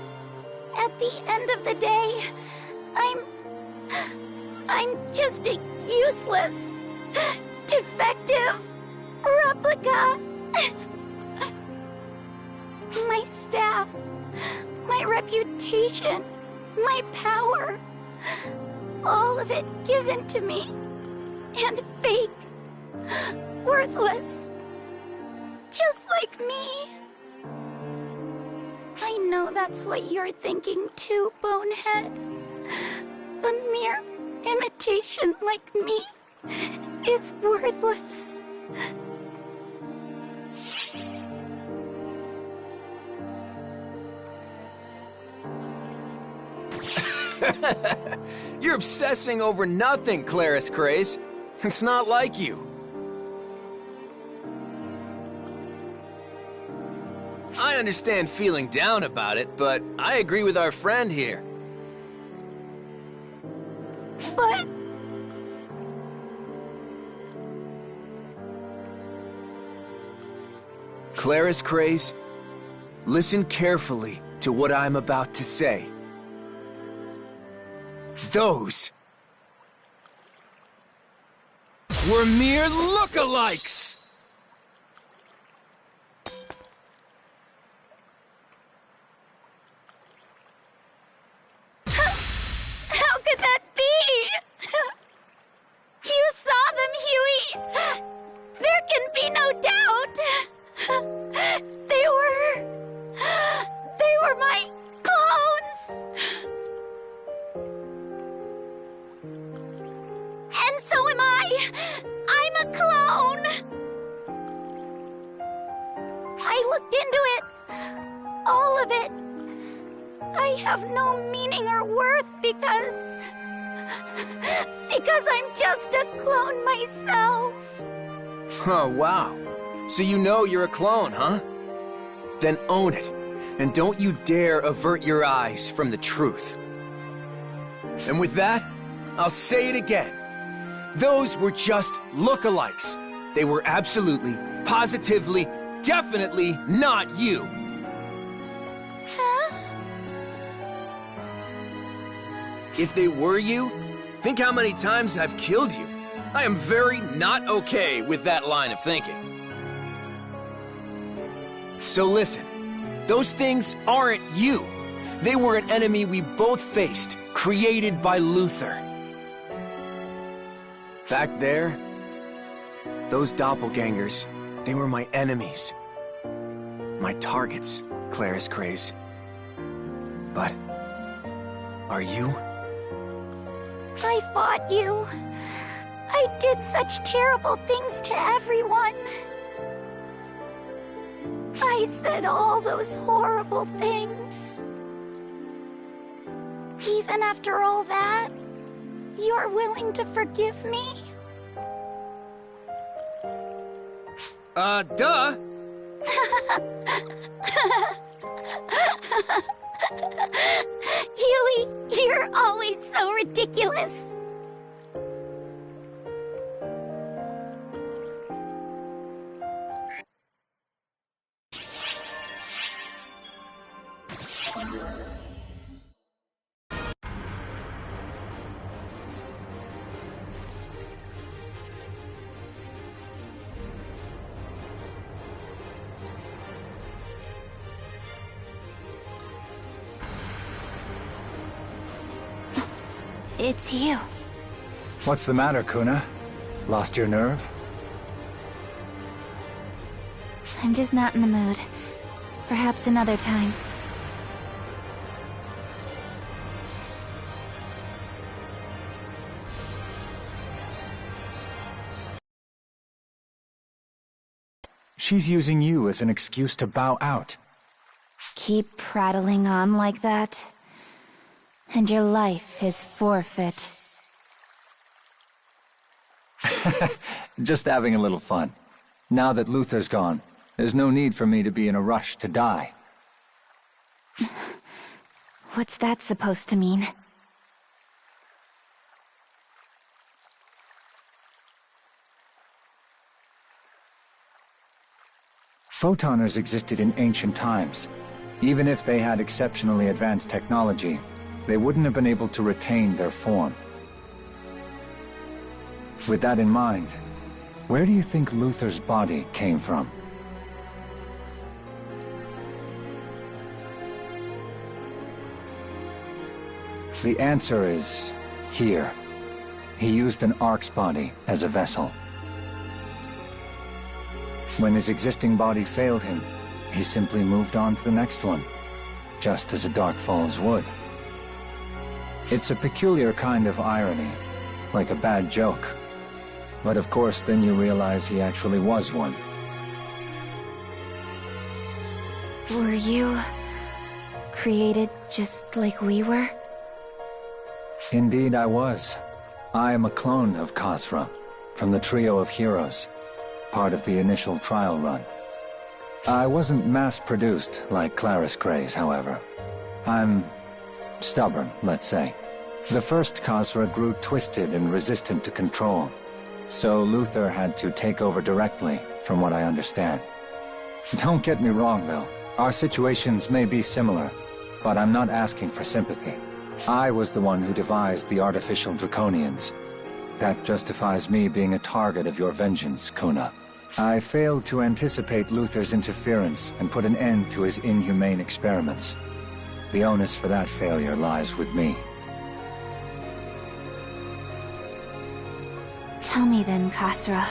at the end of the day, I'm just a useless, defective replica. My staff, my reputation, my power, all of it given to me, and fake, worthless, just like me. I know that's what you're thinking too, Bonehead. A mere imitation like me is worthless. You're obsessing over nothing, Claris Craze. It's not like you. I understand feeling down about it, but I agree with our friend here. But... Claris Craze, listen carefully to what I'm about to say. Those were mere lookalikes! How could that be? You saw them, Huey! There can be no doubt! They were my clones! And so am I! I'm a clone! I looked into it. All of it. I I have no meaning or worth because I'm just a clone myself. Oh, wow. So you know you're a clone, huh? Then own it, and don't you dare avert your eyes from the truth. And with that, I'll say it again. Those were just lookalikes. They were absolutely, positively, definitely not you. Huh? If they were you, think how many times I've killed you. I am very not okay with that line of thinking. So listen, those things aren't you. They were an enemy we both faced, created by Luther. Back there, those doppelgangers, they were my enemies. My targets, Claris Craze. But, are you? I fought you. I did such terrible things to everyone. I said all those horrible things. Even after all that, you're willing to forgive me? Duh! Huey, you're always so ridiculous. It's you. What's the matter, Kuna? Lost your nerve? I'm just not in the mood. Perhaps another time. She's using you as an excuse to bow out. Keep prattling on like that, and your life is forfeit. Just having a little fun. Now that Luther's gone, there's no need for me to be in a rush to die. What's that supposed to mean? Photoners existed in ancient times. Even if they had exceptionally advanced technology, they wouldn't have been able to retain their form. With that in mind, where do you think Luther's body came from? The answer is here. He used an ARKS body as a vessel. When his existing body failed him, he simply moved on to the next one, just as a Dark Falls would. It's a peculiar kind of irony, like a bad joke. But of course, then you realize he actually was one. Were you created just like we were? Indeed I was. I am a clone of Khosra, from the trio of heroes, part of the initial trial run. I wasn't mass-produced like Claris Craze, however. I'm stubborn, let's say. The first Khosra grew twisted and resistant to control, so Luther had to take over directly, from what I understand. Don't get me wrong, though. Our situations may be similar, but I'm not asking for sympathy. I was the one who devised the artificial draconians. That justifies me being a target of your vengeance, Kuna. I failed to anticipate Luther's interference and put an end to his inhumane experiments. The onus for that failure lies with me. Tell me then, Khosra.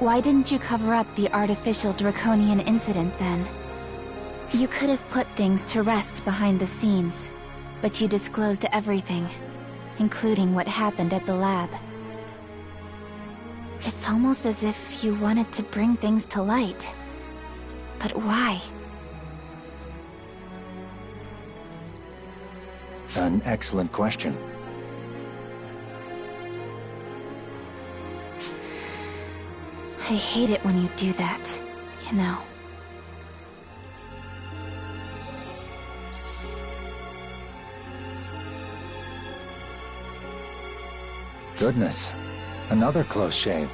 Why didn't you cover up the artificial draconian incident then? You could have put things to rest behind the scenes, but you disclosed everything, including what happened at the lab. It's almost as if you wanted to bring things to light. But why? An excellent question. I hate it when you do that, you know. Goodness. Another close shave.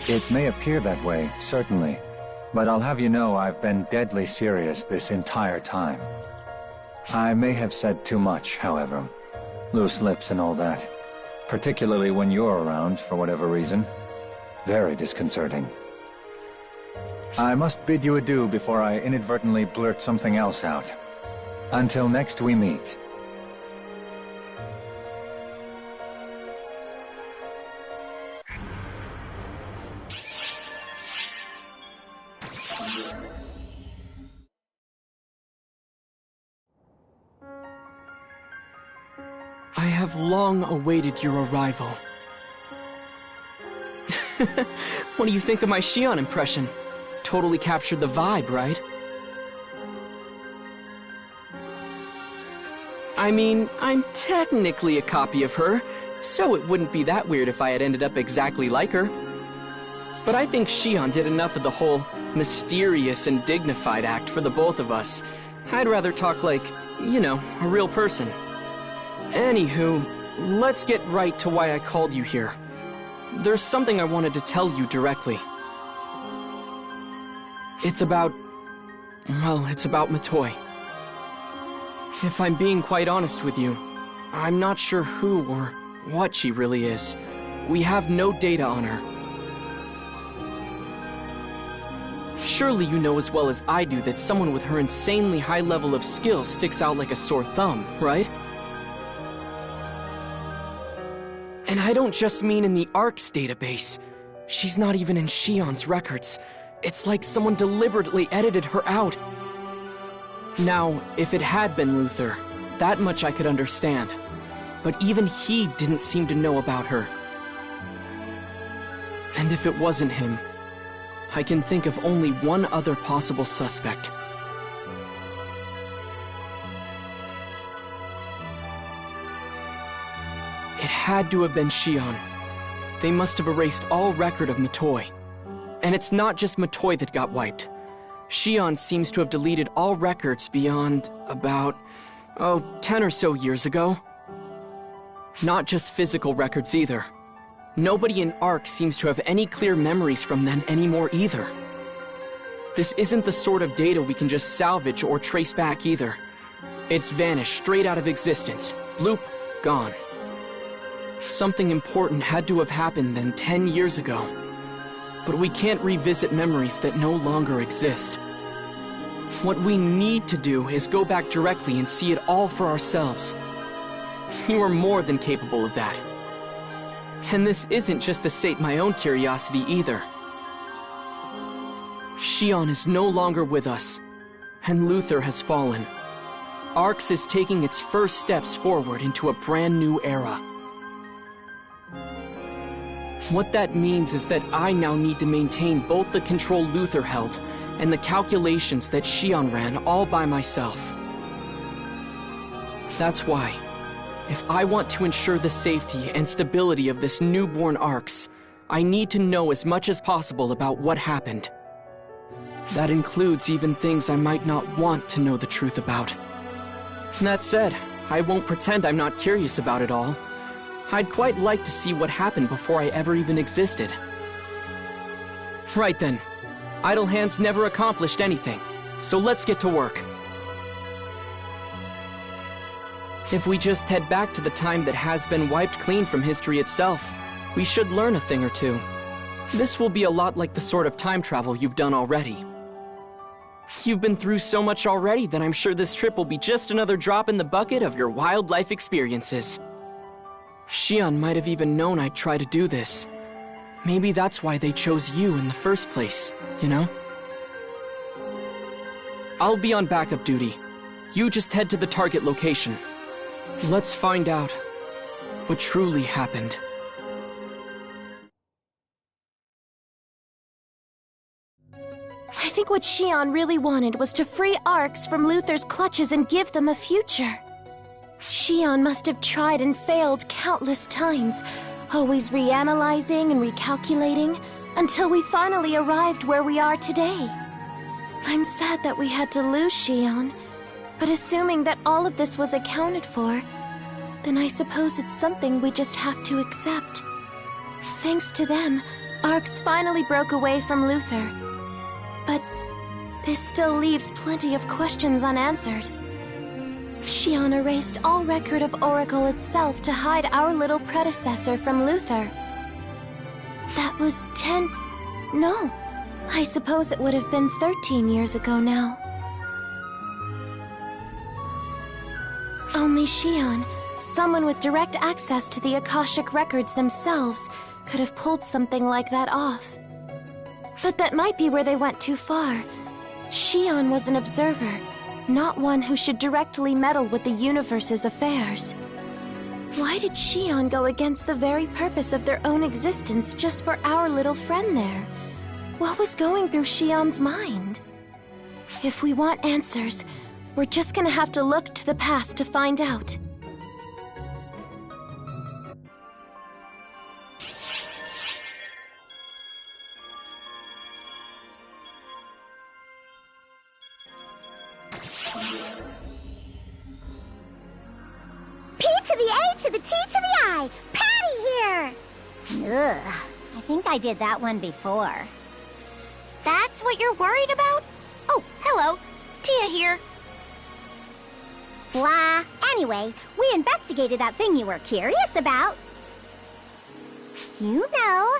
It may appear that way, certainly. But I'll have you know I've been deadly serious this entire time. I may have said too much, however. Loose lips and all that. Particularly when you're around, for whatever reason. Very disconcerting. I must bid you adieu before I inadvertently blurt something else out. Until next we meet. I have long awaited your arrival. What do you think of my Xion impression? Totally captured the vibe, right? I mean, I'm technically a copy of her, so it wouldn't be that weird if I had ended up exactly like her. But I think Xion did enough of the whole mysterious and dignified act for the both of us. I'd rather talk like, you know, a real person. Anywho, let's get right to why I called you here. There's something I wanted to tell you directly. It's about Matoi. If I'm being quite honest with you, I'm not sure who or what she really is. We have no data on her. Surely you know as well as I do that someone with her insanely high level of skill sticks out like a sore thumb, right? And I don't just mean in the ARKS database. She's not even in Xion's records. It's like someone deliberately edited her out. Now, if it had been Luther, that much I could understand. But even he didn't seem to know about her. And if it wasn't him, I can think of only one other possible suspect. It had to have been Xion. They must have erased all record of Matoi. And it's not just Matoi that got wiped. Xion seems to have deleted all records beyond about, 10 or so years ago. Not just physical records either. Nobody in ARK seems to have any clear memories from then anymore either. This isn't the sort of data we can just salvage or trace back either. It's vanished straight out of existence. Bloop, gone. Something important had to have happened then 10 years ago. But we can't revisit memories that no longer exist. What we need to do is go back directly and see it all for ourselves. You are more than capable of that. And this isn't just to sate my own curiosity either. Xion is no longer with us, and Luther has fallen. ARKS is taking its first steps forward into a brand new era. What that means is that I now need to maintain both the control Luther held and the calculations that Xion ran all by myself. That's why, if I want to ensure the safety and stability of this newborn ARKS, I need to know as much as possible about what happened. That includes even things I might not want to know the truth about. That said, I won't pretend I'm not curious about it all. I'd quite like to see what happened before I ever even existed. Right then. Idle hands never accomplished anything, so let's get to work. If we just head back to the time that has been wiped clean from history itself, we should learn a thing or two. This will be a lot like the sort of time travel you've done already. You've been through so much already that I'm sure this trip will be just another drop in the bucket of your wildlife experiences. Xion might have even known I'd try to do this. Maybe that's why they chose you in the first place, you know? I'll be on backup duty. You just head to the target location. Let's find out what truly happened. I think what Xion really wanted was to free ARKS from Luther's clutches and give them a future. Xion must have tried and failed countless times, always reanalyzing and recalculating, until we finally arrived where we are today. I'm sad that we had to lose Xion, but assuming that all of this was accounted for, then I suppose it's something we just have to accept. Thanks to them, ARKS finally broke away from Luther. But this still leaves plenty of questions unanswered. Xion erased all record of Oracle itself to hide our little predecessor from Luther. That was 10... No, I suppose it would have been 13 years ago now. Only Xion, someone with direct access to the Akashic records themselves, could have pulled something like that off. But that might be where they went too far. Xion was an observer, not one who should directly meddle with the universe's affairs. Why did Xion go against the very purpose of their own existence just for our little friend there? What was going through Xion's mind? If we want answers, we're just gonna have to look to the past to find out. P to the A to the T to the I! Patty here! Ugh, I think I did that one before. That's what you're worried about? Oh, hello. Tia here. Blah. Anyway, we investigated that thing you were curious about. You know,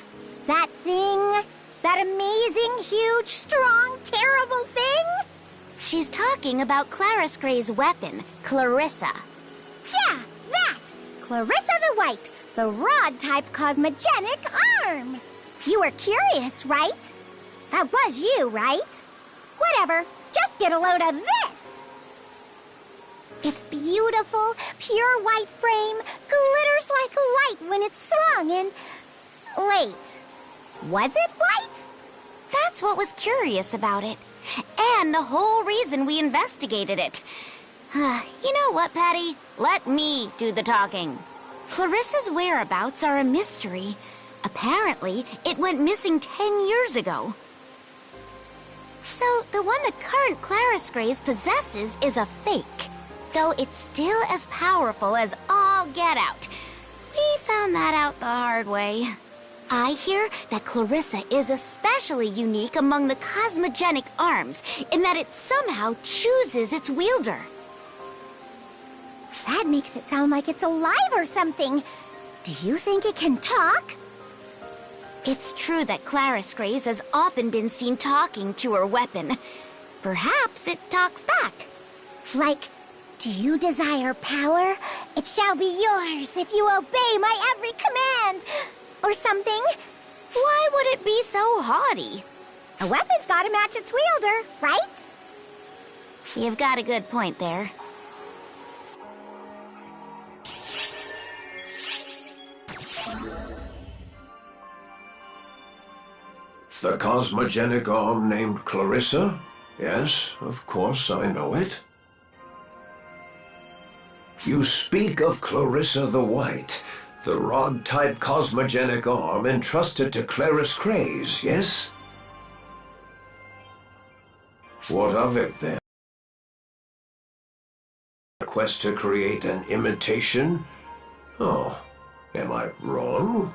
that thing, that amazing, huge, strong, terrible thing? She's talking about Clarus Gray's weapon, Clarissa. Yeah, that! Clarissa the White, the rod-type cosmogenic arm! You were curious, right? That was you, right? Whatever, just get a load of this! It's beautiful, pure white frame, glitters like light when it's swung, and... Wait, was it white? That's what was curious about it. And the whole reason we investigated it. You know what, Patty? Let me do the talking. Clarissa's whereabouts are a mystery. Apparently, it went missing 10 years ago. So, the one that current Clarus Grays possesses is a fake. Though it's still as powerful as all get out. We found that out the hard way. I hear that Clarissa is especially unique among the cosmogenic arms, in that it somehow chooses its wielder. That makes it sound like it's alive or something. Do you think it can talk? It's true that Clarus Grays has often been seen talking to her weapon. Perhaps it talks back. Like, do you desire power? It shall be yours if you obey my every command. Or something. Why would it be so haughty? A weapon's gotta match its wielder, right? You've got a good point there. The cosmogenic arm named Clarissa? Yes, of course I know it. You speak of Clarissa the White, the rod-type cosmogenic arm entrusted to Clarus Grays, yes? What of it, then? A quest to create an imitation? Oh, am I wrong?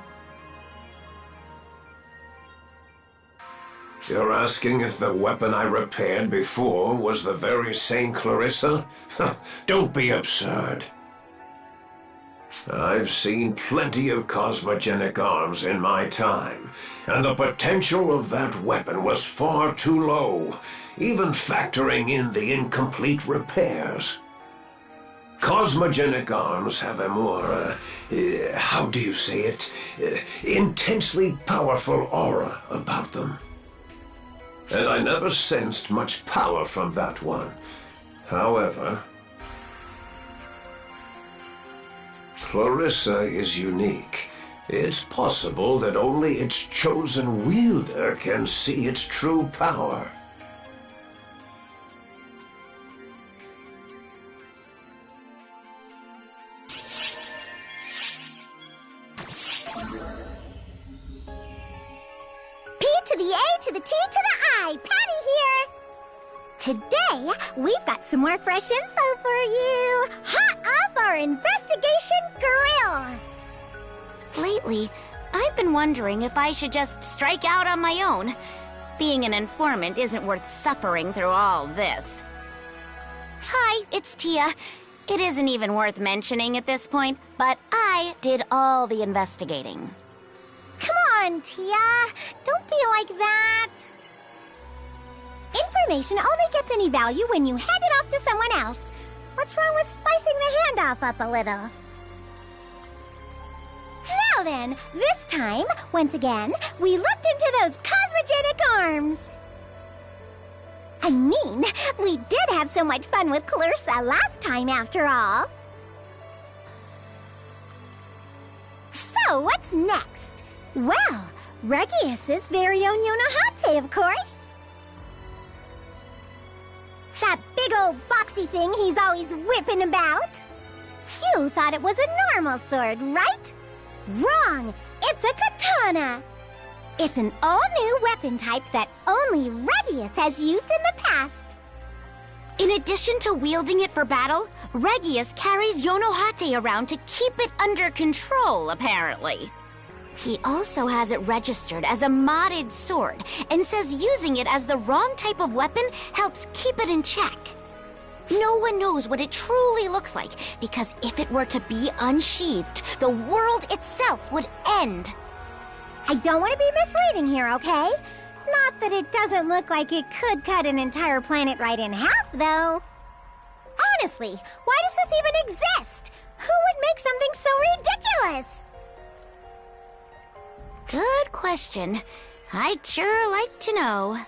You're asking if the weapon I repaired before was the very same Clarissa? Don't be absurd. I've seen plenty of cosmogenic arms in my time, and the potential of that weapon was far too low, even factoring in the incomplete repairs. Cosmogenic arms have a more, how do you say it, intensely powerful aura about them. And I never sensed much power from that one. However, Clarissa is unique. It's possible that only its chosen wielder can see its true power. the A to the T to the I. Patty here! Today, we've got some more fresh info for you. Hot off our investigation grill. Lately, I've been wondering if I should just strike out on my own. Being an informant isn't worth suffering through all this. Hi, it's Tia. It isn't even worth mentioning at this point, but I did all the investigating. Come on, Tia. Don't be like that. Information only gets any value when you hand it off to someone else. What's wrong with spicing the handoff up a little? Now then, this time, once again, we looked into those cosmogenic arms. I mean, we did have so much fun with Clarissa last time, after all. So, what's next? Well, Regius's very own Yonohate, of course. That big old boxy thing he's always whipping about. You thought it was a normal sword, right? Wrong! It's a katana! It's an all-new weapon type that only Regius has used in the past. In addition to wielding it for battle, Regius carries Yonohate around to keep it under control, apparently. He also has it registered as a modded sword, and says using it as the wrong type of weapon helps keep it in check. No one knows what it truly looks like, because if it were to be unsheathed, the world itself would end. I don't want to be misleading here, okay? Not that it doesn't look like it could cut an entire planet right in half, though. Honestly, why does this even exist? Who would make something so ridiculous? Good question. I'd sure like to know.